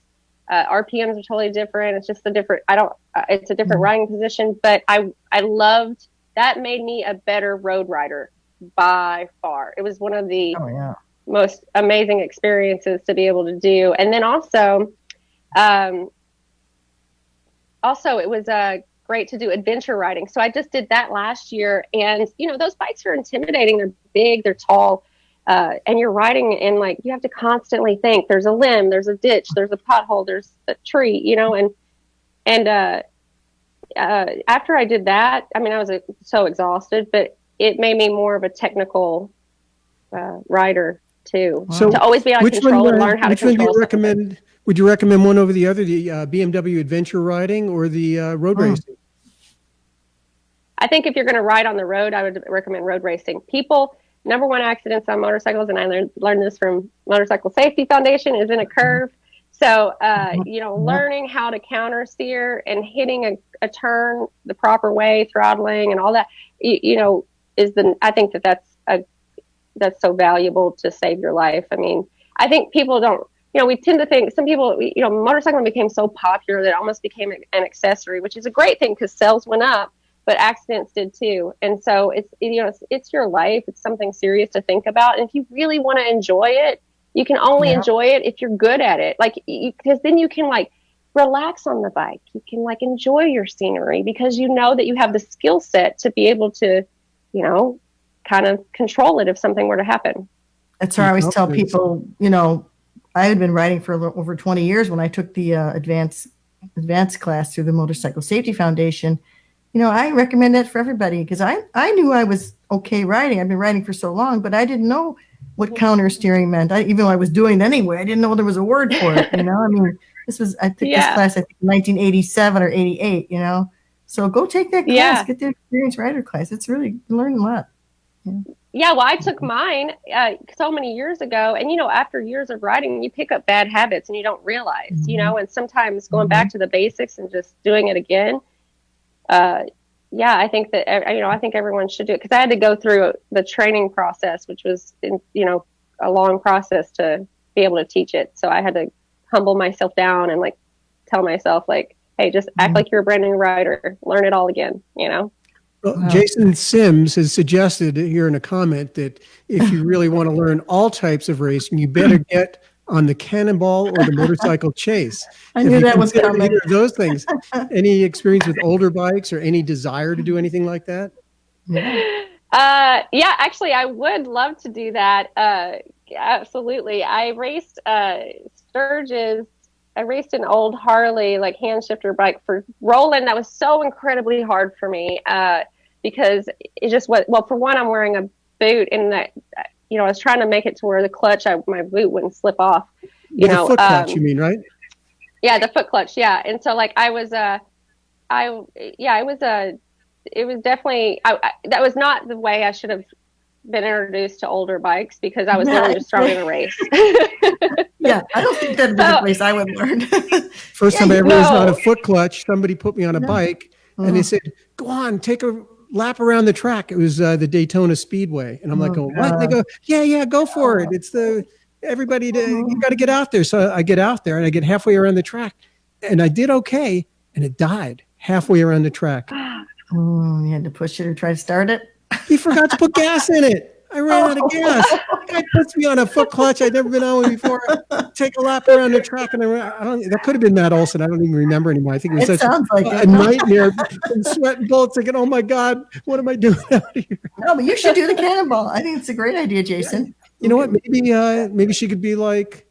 [SPEAKER 3] RPMs are totally different. It's just it's a different riding position, but I loved, that made me a better road rider by far. It was one of the most amazing experiences to be able to do. And then also it was great to do adventure riding. So I just did that last year, and those bikes are intimidating. They're big, they're tall, and you're riding in you have to constantly think there's a limb, there's a ditch, there's a pothole, there's a tree, and after I did that, I was so exhausted, but it made me more of a technical rider too. So to always be on control and learn how to control.
[SPEAKER 2] Would you recommend one over the other, the BMW adventure riding or the road racing?
[SPEAKER 3] I think if you're going to ride on the road, I would recommend road racing. Number one accidents on motorcycles, and I learned this from Motorcycle Safety Foundation, is in a curve. So, learning how to counter steer and hitting a turn the proper way, throttling and all that, I think that's so valuable to save your life. I think people don't, we tend to think some people, motorcycling became so popular that it almost became an accessory, which is a great thing because sales went up, but accidents did too. And so it's your life. It's something serious to think about. And if you really want to enjoy it, you can only enjoy it if you're good at it. Because then you can relax on the bike. You can enjoy your scenery because you know that you have the skill set to be able to, kind of control it if something were to happen.
[SPEAKER 1] That's why I always tell people, I had been riding for over 20 years when I took the advanced class through the Motorcycle Safety Foundation. I recommend that for everybody because I knew I was okay riding. I've been riding for so long, but I didn't know what counter steering meant. Even though I was doing it anyway, I didn't know there was a word for it. I took this class, I think, in 1987 or 88. So go take that class, get the experienced rider class. It's really, you learn a lot.
[SPEAKER 3] Yeah, well, I took mine so many years ago, and after years of riding, you pick up bad habits and you don't realize, and sometimes going back to the basics and just doing it again. I think that I think everyone should do it because I had to go through the training process, which was a long process to be able to teach it. So I had to humble myself down and tell myself hey, just act like you're a brand new rider, learn it all again.
[SPEAKER 2] Well, Jason Sims has suggested here in a comment that if you really want to learn all types of racing, you better get on the Cannonball or the Motorcycle Chase.
[SPEAKER 1] I knew that was coming.
[SPEAKER 2] Either of those things. Any experience with older bikes or any desire to do anything like that?
[SPEAKER 3] Actually, I would love to do that. Absolutely. I raced Sturgis. I raced an old Harley, hand shifter bike for Roland. That was so incredibly hard for me because it just was, for one, I'm wearing a boot and that, I was trying to make it to where the clutch, my boot wouldn't slip off.
[SPEAKER 2] The foot clutch, you mean, right?
[SPEAKER 3] Yeah, the foot clutch. Yeah. And so it was definitely, that was not the way I should have been introduced to older bikes because I was literally just thrown in a race.
[SPEAKER 1] Yeah, I don't think that'd be the place I would learn.
[SPEAKER 2] First time I ever was on a
[SPEAKER 3] No.
[SPEAKER 2] foot clutch, somebody put me on a bike and they said, go on, take a lap around the track. It was the Daytona Speedway. And I'm like, oh, what? And they go, yeah, go for it. It's you got to get out there. So I get out there and I get halfway around the track and I did okay. And it died halfway around the track.
[SPEAKER 1] You had to push it or try to start it?
[SPEAKER 2] He forgot to put gas in it. I ran out of gas. The guy puts me on a foot clutch I'd never been on one before. Take a lap around the track, and that could have been Matt Olson. I don't even remember anymore. I think it was a nightmare. And sweat and bullets. Thinking, oh my God, what am I doing out here?
[SPEAKER 1] No, but you should do the cannonball. I think it's a great idea, Jason.
[SPEAKER 2] You know what? Maybe she could be like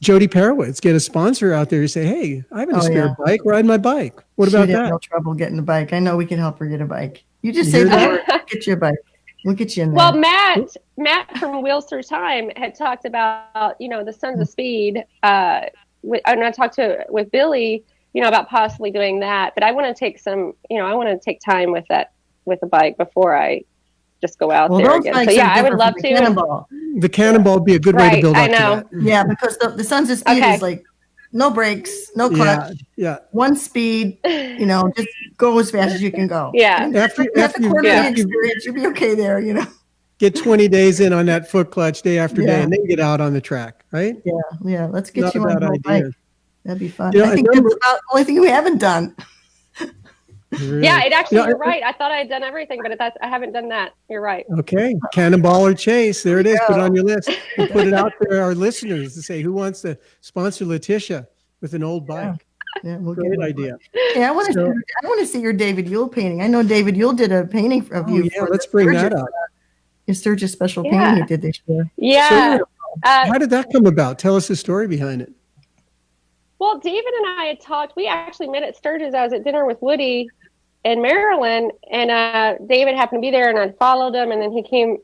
[SPEAKER 2] Jody Perowitz. Get a sponsor out there to say, hey, I have a spare bike. Ride my bike. What about that?
[SPEAKER 1] No trouble getting a bike. I know we can help her get a bike. You just say the word, get you a bike. We'll get you in there.
[SPEAKER 3] Well, Matt from Wheels Through Time had talked about, the Sons of Speed. And I talked with Billy, about possibly doing that. But I want to take time with the bike before I just go out there again. So yeah, I would love to.
[SPEAKER 1] Cannonball.
[SPEAKER 2] The cannonball would be a good way to build up.
[SPEAKER 3] I know.
[SPEAKER 2] To that.
[SPEAKER 1] Yeah, because the Sons of Speed is like no brakes, no clutch, one speed. Just go as fast as you can go.
[SPEAKER 3] Yeah.
[SPEAKER 2] After
[SPEAKER 1] experience, you'll be okay there.
[SPEAKER 2] Get 20 days in on that foot clutch day after day, and then get out on the track, right?
[SPEAKER 1] Yeah. Let's get you on the bike. That'd be fun.
[SPEAKER 2] I
[SPEAKER 1] think that's about the only thing we haven't done.
[SPEAKER 2] Really?
[SPEAKER 3] Yeah, it actually, you're right. I thought I had done everything, but I haven't done that. You're right.
[SPEAKER 2] Okay. Cannonball or chase. There it is. Put it on your list. We'll put it out to our listeners to say, who wants to sponsor Leticia with an old bike?
[SPEAKER 1] Yeah, we'll
[SPEAKER 2] Great idea.
[SPEAKER 1] Yeah, I want to see your David Yule painting. I know David Yule did a painting of you.
[SPEAKER 2] Yeah, let's bring that up.
[SPEAKER 1] Your Sturgis special painting he did this year.
[SPEAKER 3] Yeah.
[SPEAKER 2] So, how did that come about? Tell us the story behind it.
[SPEAKER 3] Well, David and I had talked. We actually met at Sturgis. I was at dinner with Woody in Maryland, and David happened to be there, and I followed him, and then he came.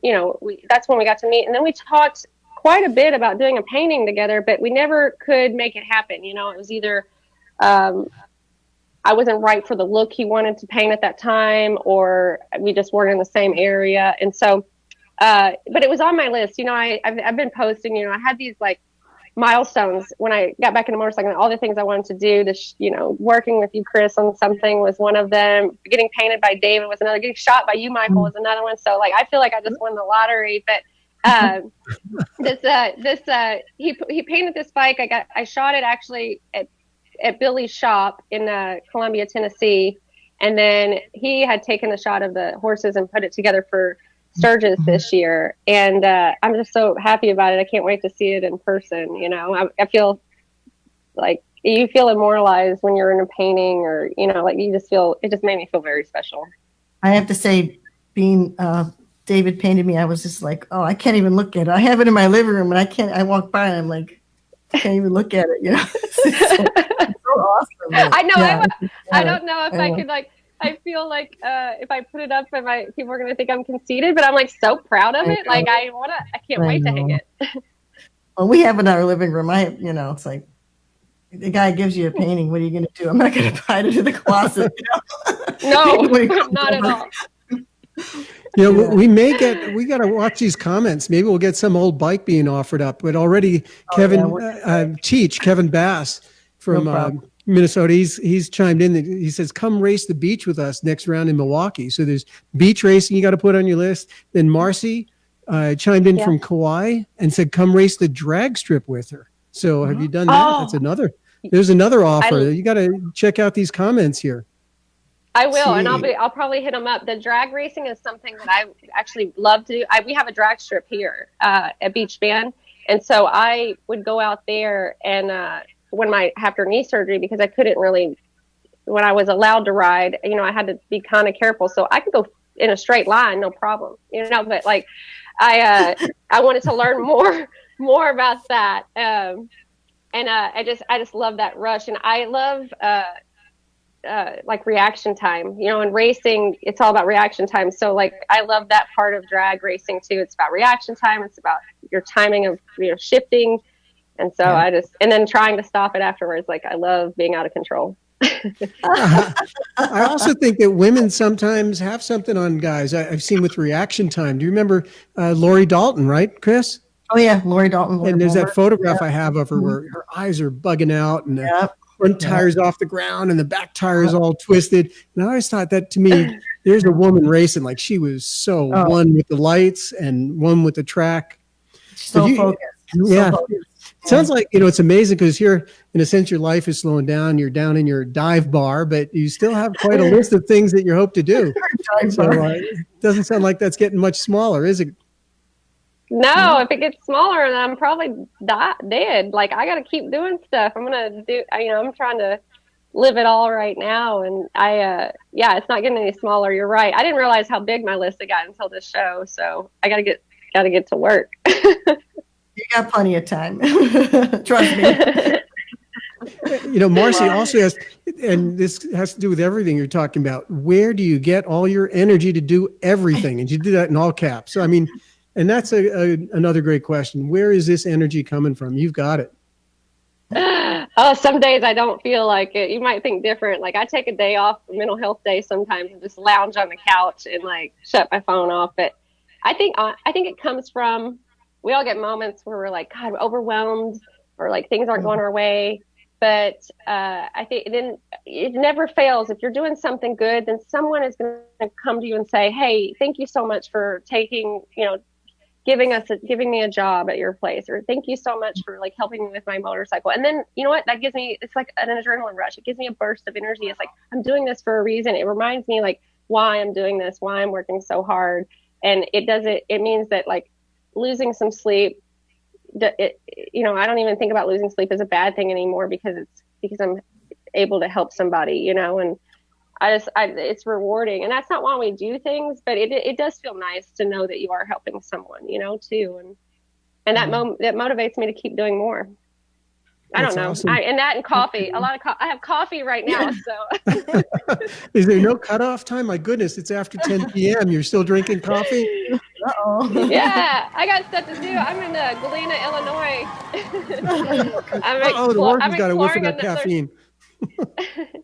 [SPEAKER 3] That's when we got to meet, and then we talked quite a bit about doing a painting together, but we never could make it happen. It was either I wasn't right for the look he wanted to paint at that time, or we just weren't in the same area, and so. But it was on my list. I've been posting. I had these like milestones when I got back into motorcycling. All the things I wanted to do. Working with you, Cris, on something was one of them. Getting painted by David was another. Getting shot by you, Michael, was another one. So I feel like I just won the lottery. But he painted this bike. I shot it actually at Billy's shop in Columbia, Tennessee, and then he had taken the shot of the horses and put it together for Sturgis this year, and I'm just so happy about it. I can't wait to see it in person. I feel like you feel immortalized when you're in a painting, or you just feel. It just made me feel very special.
[SPEAKER 1] I have to say, being David painted me, I was just like, oh, I can't even look at it. I have it in my living room, and I can't. I walk by, and I'm like, I can't even look at it. It's so awesome.
[SPEAKER 3] I know. I don't know if I could I feel like if I put it up, people are going to think I'm conceited, but I'm so proud of it. I can't wait to hang it.
[SPEAKER 1] Well, we have it in our living room. It's like the guy gives you a painting. What are you going to do? I'm not going to hide it in the closet.
[SPEAKER 3] No, not at all.
[SPEAKER 2] We got to watch these comments. Maybe we'll get some old bike being offered up, but already Kevin Bass from Minnesota, he's chimed in. He says, come race the beach with us next round in Milwaukee. So there's beach racing you got to put on your list. Then Marcy chimed in from Kauai and said, come race the drag strip with her. So have you done that? There's another offer. You got to check out these comments here.
[SPEAKER 3] I will, and I'll probably hit them up. The drag racing is something that I actually love to do. We have a drag strip here at Beach Bend, and so I would go out there and after knee surgery, because I couldn't really, when I was allowed to ride, I had to be kind of careful. So I could go in a straight line, no problem, but I wanted to learn more about that. And I just love that rush. And I love, reaction time, in racing, it's all about reaction time. So I love that part of drag racing too. It's about reaction time. It's about your timing of, shifting. And so and then trying to stop it afterwards. I love being out of control.
[SPEAKER 2] I also think that women sometimes have something on guys. I've seen with reaction time. Do you remember Lori Dalton, right, Chris?
[SPEAKER 1] Oh yeah, Lori Dalton.
[SPEAKER 2] And there's that photograph
[SPEAKER 1] Yep.
[SPEAKER 2] I have of her where her eyes are bugging out and the
[SPEAKER 1] Yep.
[SPEAKER 2] front tire's off the ground and the back tire is all twisted. And I always thought that, to me, there's a woman racing. Like, she was so one with the lights and one with the track.
[SPEAKER 1] So focused.
[SPEAKER 2] Yeah.
[SPEAKER 1] So focused.
[SPEAKER 2] It sounds like, it's amazing because here, in a sense, your life is slowing down. You're down in your dive bar, but you still have quite a list of things that you hope to do. So it doesn't sound like that's getting much smaller, is it?
[SPEAKER 3] No, if it gets smaller, then I'm probably dead. Like, I got to keep doing stuff. I'm trying to live it all right now. And it's not getting any smaller. You're right. I didn't realize how big my list had got until this show. So I got to get to work.
[SPEAKER 1] You got plenty of time. Trust me.
[SPEAKER 2] Marcy also has, and this has to do with everything you're talking about. Where do you get all your energy to do everything? And you do that in all caps. So, I mean, and that's another great question. Where is this energy coming from? You've got it.
[SPEAKER 3] Oh, some days I don't feel like it. You might think different. Like, I take a day off, a mental health day sometimes, and just lounge on the couch and like shut my phone off. But I think it comes from, we all get moments where we're like, God, we're overwhelmed, or like things aren't going our way. But I think then it never fails. If you're doing something good, then someone is going to come to you and say, hey, thank you so much for giving me a job at your place, or thank you so much for like helping me with my motorcycle. And then, you know what, that gives me, it's like an adrenaline rush. It gives me a burst of energy. It's like, I'm doing this for a reason. It reminds me like why I'm doing this, why I'm working so hard. And it means that like losing some sleep, I don't even think about losing sleep as a bad thing anymore, because I'm able to help somebody, and it's rewarding. And that's not why we do things, but it does feel nice to know that you are helping someone, too. And that motivates me to keep doing more. I don't know.
[SPEAKER 2] Awesome.
[SPEAKER 3] And coffee, I have coffee right now. So
[SPEAKER 2] is there no cutoff time? My goodness, it's after 10 PM. You're still drinking coffee?
[SPEAKER 1] Uh-oh.
[SPEAKER 3] Yeah, I got stuff to do. I'm in Galena, Illinois.
[SPEAKER 2] The workers got to whiff of that caffeine.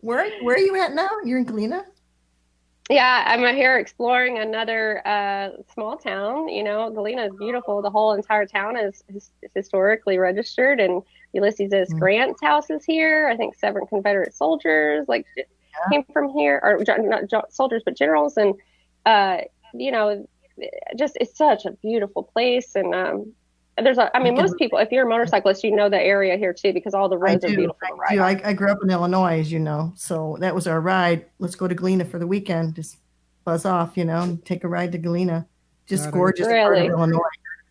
[SPEAKER 1] Where are you at now? You're in Galena?
[SPEAKER 3] Yeah, I'm here exploring another small town. Galena is beautiful. The whole entire town is historically registered, and Ulysses S. Grant's house is here. I think 7 Confederate soldiers came from here, or not soldiers, but generals. And, just it's such a beautiful place. And most people, if you're a motorcyclist, you know the area here too, because all the roads are beautiful to ride.
[SPEAKER 1] I grew up in Illinois, as you know, so that was our ride. Let's go to Galena for the weekend. Just buzz off, and take a ride to Galena. Just gorgeous part of Illinois.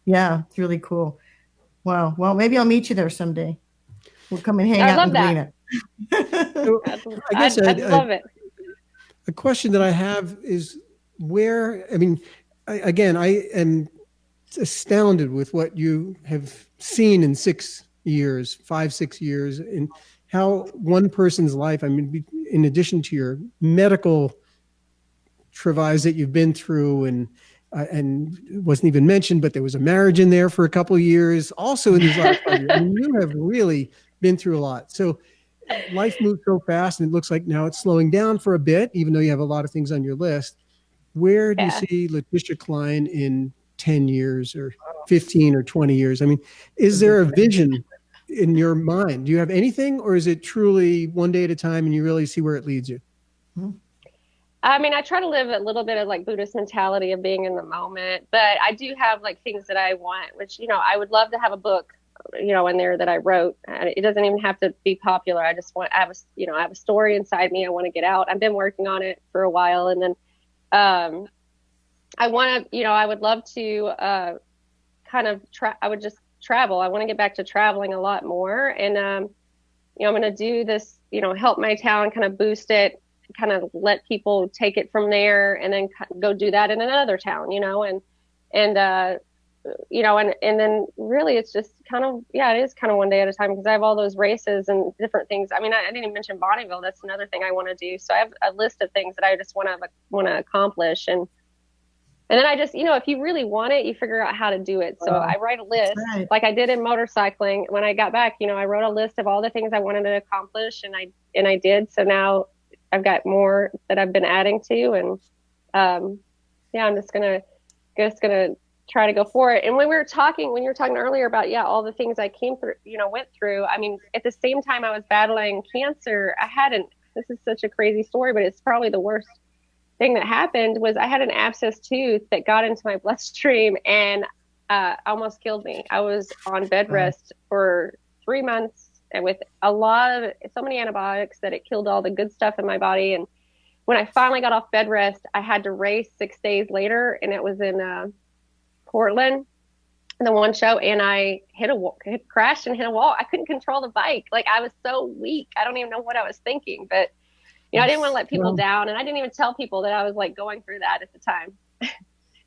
[SPEAKER 1] Yeah, it's really cool. Wow. Well, maybe I'll meet you there someday. We'll come and hang out in Galena.
[SPEAKER 3] I'd love it.
[SPEAKER 2] A question that I have is I am astounded with what you have seen in 6 years, 5-6 years, and how one person's life, in addition to your medical travails that you've been through, and it wasn't even mentioned, but there was a marriage in there for a couple of years also in these last 5 years. You have really been through a lot. So life moves so fast, and it looks like now it's slowing down for a bit, even though you have a lot of things on your list. Where do you see Leticia Cline in 10 years or 15 or 20 years? Is there a vision in your mind? Do you have anything, or is it truly one day at a time and you really see where it leads you?
[SPEAKER 3] I try to live a little bit of like Buddhist mentality of being in the moment, but I do have like things that I want, which, I would love to have a book, in there that I wrote. It doesn't even have to be popular. I have a story inside me. I want to get out. I've been working on it for a while. And then, I would love to, I would just travel. I want to get back to traveling a lot more. And, I'm going to do this, help my town, kind of boost it, kind of let people take it from there, and then go do that in another town, and then really it's just it is kind of one day at a time, because I have all those races and different things. I didn't even mention Bonneville. That's another thing I want to do. So I have a list of things that I just want to accomplish. And And then I just, if you really want it, you figure out how to do it. So I write a list
[SPEAKER 1] right.
[SPEAKER 3] like I did in motorcycling. When I got back, I wrote a list of all the things I wanted to accomplish, and I did. So now I've got more that I've been adding to, and I'm just gonna try to go for it. And when you were talking earlier about all the things I went through. I mean, at the same time I was battling cancer, this is such a crazy story, but it's probably the worst thing that happened was I had an abscess tooth that got into my bloodstream and almost killed me. I was on bed rest for 3 months and with so many antibiotics that it killed all the good stuff in my body. And when I finally got off bed rest, I had to race 6 days later, and it was in Portland, in the one show, and I crashed and hit a wall. I couldn't control the bike. Like, I was so weak. I don't even know what I was thinking, but I didn't want to let people down, and I didn't even tell people that I was like going through that at the time.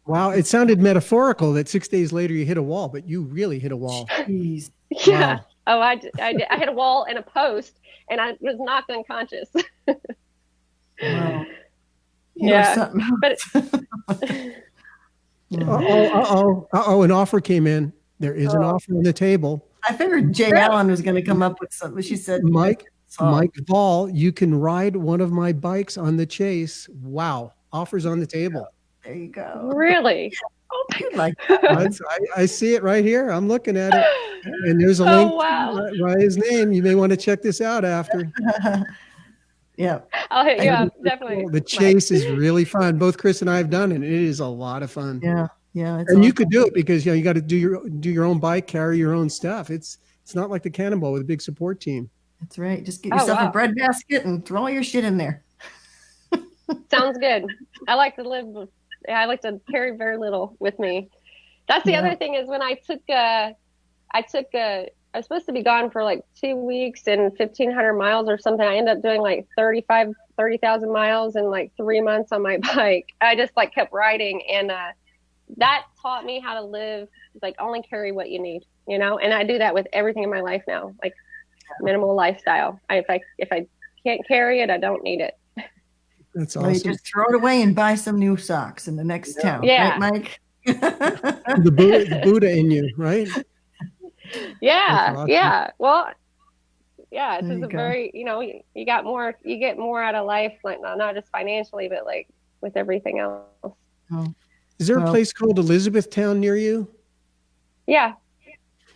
[SPEAKER 2] Wow, it sounded metaphorical that 6 days later you hit a wall, but you really hit a wall.
[SPEAKER 1] Jeez.
[SPEAKER 3] Yeah.
[SPEAKER 2] Wow.
[SPEAKER 3] Oh, I did. I hit a wall and a post, and I was knocked unconscious.
[SPEAKER 1] Wow.
[SPEAKER 3] Yeah, but
[SPEAKER 2] an offer came in. There is an offer on the table.
[SPEAKER 1] I figured Jay Allen was going to come up with something. She said,
[SPEAKER 2] Mike Ball, you can ride one of my bikes on the chase. Wow. Offers on the table.
[SPEAKER 1] There you go.
[SPEAKER 3] Really?
[SPEAKER 1] Oh, you'd like that.
[SPEAKER 2] I see it right here. I'm looking at it. And there's a link by his name. You may want to check this out after.
[SPEAKER 1] Yeah.
[SPEAKER 3] I'll hit you up, definitely.
[SPEAKER 2] The chase is really fun. Both Cris and I have done it. It is a lot of fun.
[SPEAKER 1] Yeah. Yeah.
[SPEAKER 2] And awesome. You could do it because you got to do your own bike, carry your own stuff. It's not like the Cannonball with a big support team.
[SPEAKER 1] That's right. Just get yourself a bread basket and throw all your shit in there.
[SPEAKER 3] Sounds good. I like to carry very little with me. That's the other thing is when I was supposed to be gone for like 2 weeks and 1,500 miles or something. I ended up doing like 30,000 miles in like 3 months on my bike. I just like kept riding, and that taught me how to live, like only carry what you need, and I do that with everything in my life now, like minimal lifestyle. If I can't carry it, I don't need it.
[SPEAKER 2] That's awesome.
[SPEAKER 1] Well, you just throw it away and buy some new socks in the next town.
[SPEAKER 3] Yeah.
[SPEAKER 1] Right, Mike?
[SPEAKER 2] the Buddha in you, right?
[SPEAKER 3] Yeah.
[SPEAKER 2] Awesome.
[SPEAKER 3] Yeah. Well, yeah, it's just
[SPEAKER 1] very,
[SPEAKER 3] you get more out of life, like not just financially, but like with everything else.
[SPEAKER 1] Oh.
[SPEAKER 2] Is there a place called Elizabethtown near you?
[SPEAKER 3] Yeah.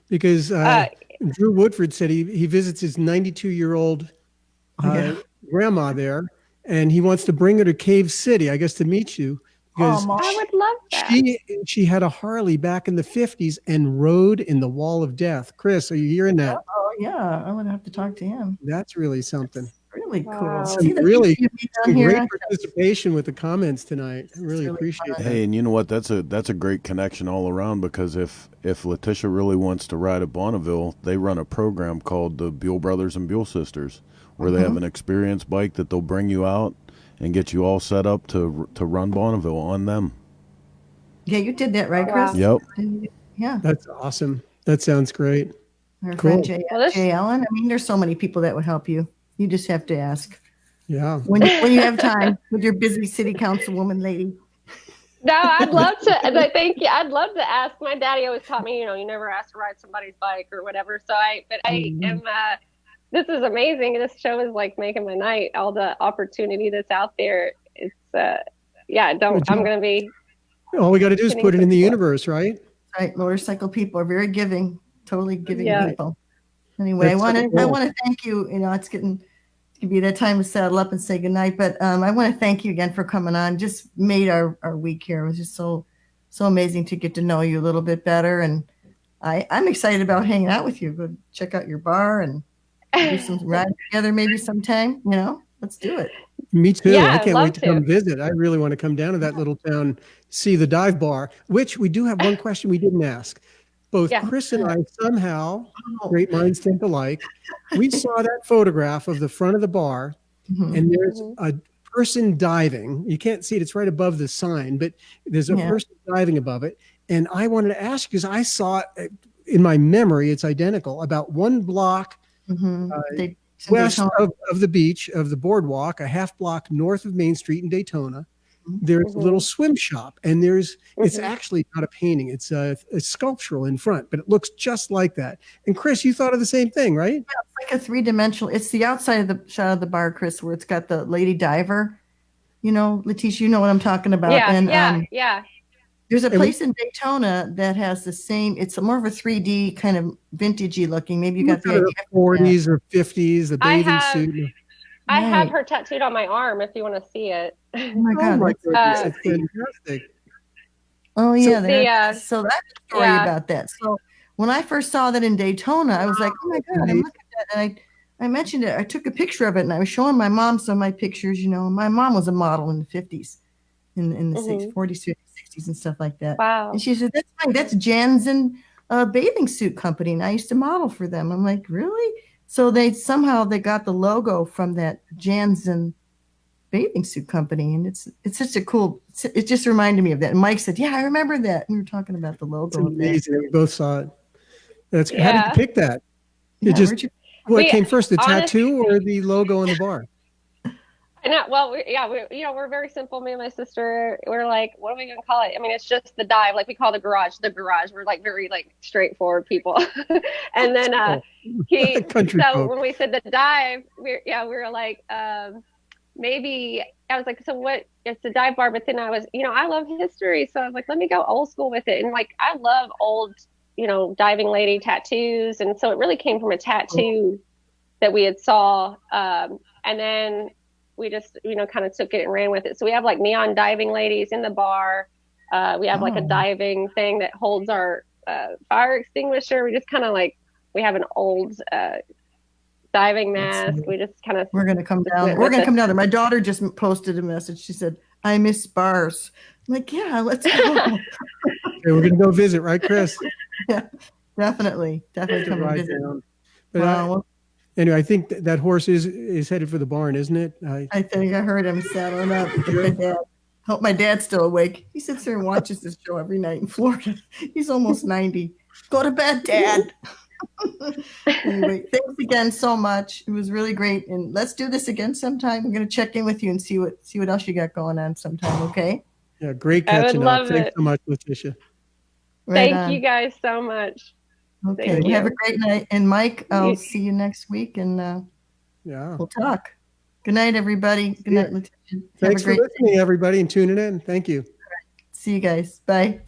[SPEAKER 2] Because Drew Woodford said he visits his 92-year-old grandma there, and he wants to bring her to Cave City, I guess, to meet you. Because
[SPEAKER 3] I would love that.
[SPEAKER 2] She had a Harley back in the 50s and rode in the Wall of Death. Cris, are you hearing that?
[SPEAKER 1] Oh, yeah. I'm going to have to talk to him.
[SPEAKER 2] That's really something.
[SPEAKER 1] That's really cool.
[SPEAKER 3] Wow.
[SPEAKER 2] Some great participation with the comments tonight. I really appreciate that.
[SPEAKER 5] Hey, and you know what? That's a great connection all around, because if Leticia really wants to ride at Bonneville, they run a program called the Buell Brothers and Buell Sisters, where they have an experienced bike that they'll bring you out and get you all set up to run Bonneville on them.
[SPEAKER 1] Yeah, you did that, right, Cris?
[SPEAKER 5] Yep.
[SPEAKER 1] Yeah.
[SPEAKER 2] That's awesome. That sounds great.
[SPEAKER 1] Our friend Jay Allen. I mean, there's so many people that would help you. You just have to ask.
[SPEAKER 2] Yeah.
[SPEAKER 1] When you have time with your busy city councilwoman lady.
[SPEAKER 3] No, I'd love to. Thank you. I'd love to ask. My daddy always taught me, you never ask to ride somebody's bike or whatever. So I am. This is amazing. This show is like making my night. All the opportunity that's out there. It's I'm going to be.
[SPEAKER 2] All we got to do is put it in the universe, right?
[SPEAKER 1] Right. Motorcycle people are very giving, totally giving people. Anyway, I want to thank you. It's going to be that time to saddle up and say goodnight. But I want to thank you again for coming on. Just made our week here. It was just so amazing to get to know you a little bit better. And I'm excited about hanging out with you. Go check out your bar and do some riding together maybe sometime. Let's do it.
[SPEAKER 2] Me too.
[SPEAKER 3] Yeah,
[SPEAKER 2] I can't wait to come visit. I really want to come down to that little town, see the dive bar, which we do have one question we didn't ask. Both Cris and I somehow, great minds think alike, we saw that photograph of the front of the bar, and there's a person diving. You can't see it. It's right above the sign, but there's a person diving above it. And I wanted to ask, because I saw it in my memory, it's identical, about one block west of the beach, of the boardwalk, a half block north of Main Street in Daytona. there's a little swim shop, and it's
[SPEAKER 3] Mhm.
[SPEAKER 2] actually not a painting. It's sculptural in front, but it looks just like that. And Cris, you thought of the same thing, right?
[SPEAKER 1] It's like a three-dimensional. It's the outside of the shot of the bar, Chris, where it's got the lady diver. Leticia, you know what I'm talking about.
[SPEAKER 3] Yeah,
[SPEAKER 1] And
[SPEAKER 3] yeah.
[SPEAKER 1] there's a place in Daytona that has the same. It's more of a 3D kind of vintagey looking. Maybe you got the idea.
[SPEAKER 2] 40s or 50s, the
[SPEAKER 3] I
[SPEAKER 2] bathing
[SPEAKER 3] have-
[SPEAKER 2] suit.
[SPEAKER 3] I have
[SPEAKER 1] Right.
[SPEAKER 3] her tattooed on my arm if you want to see it.
[SPEAKER 1] Oh my
[SPEAKER 2] Oh
[SPEAKER 1] God.
[SPEAKER 2] my
[SPEAKER 1] that's-
[SPEAKER 2] goodness, it's fantastic.
[SPEAKER 1] Oh yeah,
[SPEAKER 3] So
[SPEAKER 1] that's a story about that. So when I first saw that in Daytona, I was like, oh my God, I'm looking at that. And I mentioned it. I took a picture of it and I was showing my mom some of my pictures. My mom was a model in the 50s, in the 40s, 50s, 60s and stuff like that.
[SPEAKER 3] Wow.
[SPEAKER 1] And she said, that's fine. That's Jansen bathing suit company. And I used to model for them. I'm like, really? So they got the logo from that Jansen bathing suit company, and it's such a cool. It just reminded me of that. And Mike said, "Yeah, I remember that." We were talking about the logo.
[SPEAKER 2] It's amazing. We both saw it. How did you pick that? What came first, the tattoo or the logo on the bar?
[SPEAKER 3] Well, we're very simple. Me and my sister, we're like, what are we gonna call it? I mean, it's just the dive. Like we call the garage. We're like very like straightforward people. And then when we said the dive, we were like, maybe I was like, so what? It's a dive bar, but then I was, I love history, so I was like, let me go old school with it. And like, I love old, diving lady tattoos, and so it really came from a tattoo that we had saw, and then we just, kind of took it and ran with it. So we have like neon diving ladies in the bar. We have like a diving thing that holds our fire extinguisher. We just kind of like, we have an old diving mask. We just kind of.
[SPEAKER 1] We're going to come down. We're going to come down there. My daughter just posted a message. She said, I miss bars. I'm like, yeah, let's go.
[SPEAKER 2] Okay, we're going to go visit, right, Cris?
[SPEAKER 1] Yeah, definitely come and visit.
[SPEAKER 2] But anyway, I think that horse is headed for the barn, isn't it?
[SPEAKER 1] I think I heard him saddling up. Hope my dad's still awake. He sits there and watches this show every night in Florida. He's almost 90. Go to bed, Dad. Anyway, thanks again so much. It was really great, and let's do this again sometime. I'm going to check in with you and see what else you got going on sometime. Okay?
[SPEAKER 2] Yeah, great catching up. Thanks so much, Leticia.
[SPEAKER 3] Thank you guys so much.
[SPEAKER 1] Okay, have a great night. And Mike, I'll see you next week, and we'll talk. Good night, everybody. Good night, Leticia.
[SPEAKER 2] Thanks for listening, everybody, and tuning in. Thank you.
[SPEAKER 1] See you guys. Bye.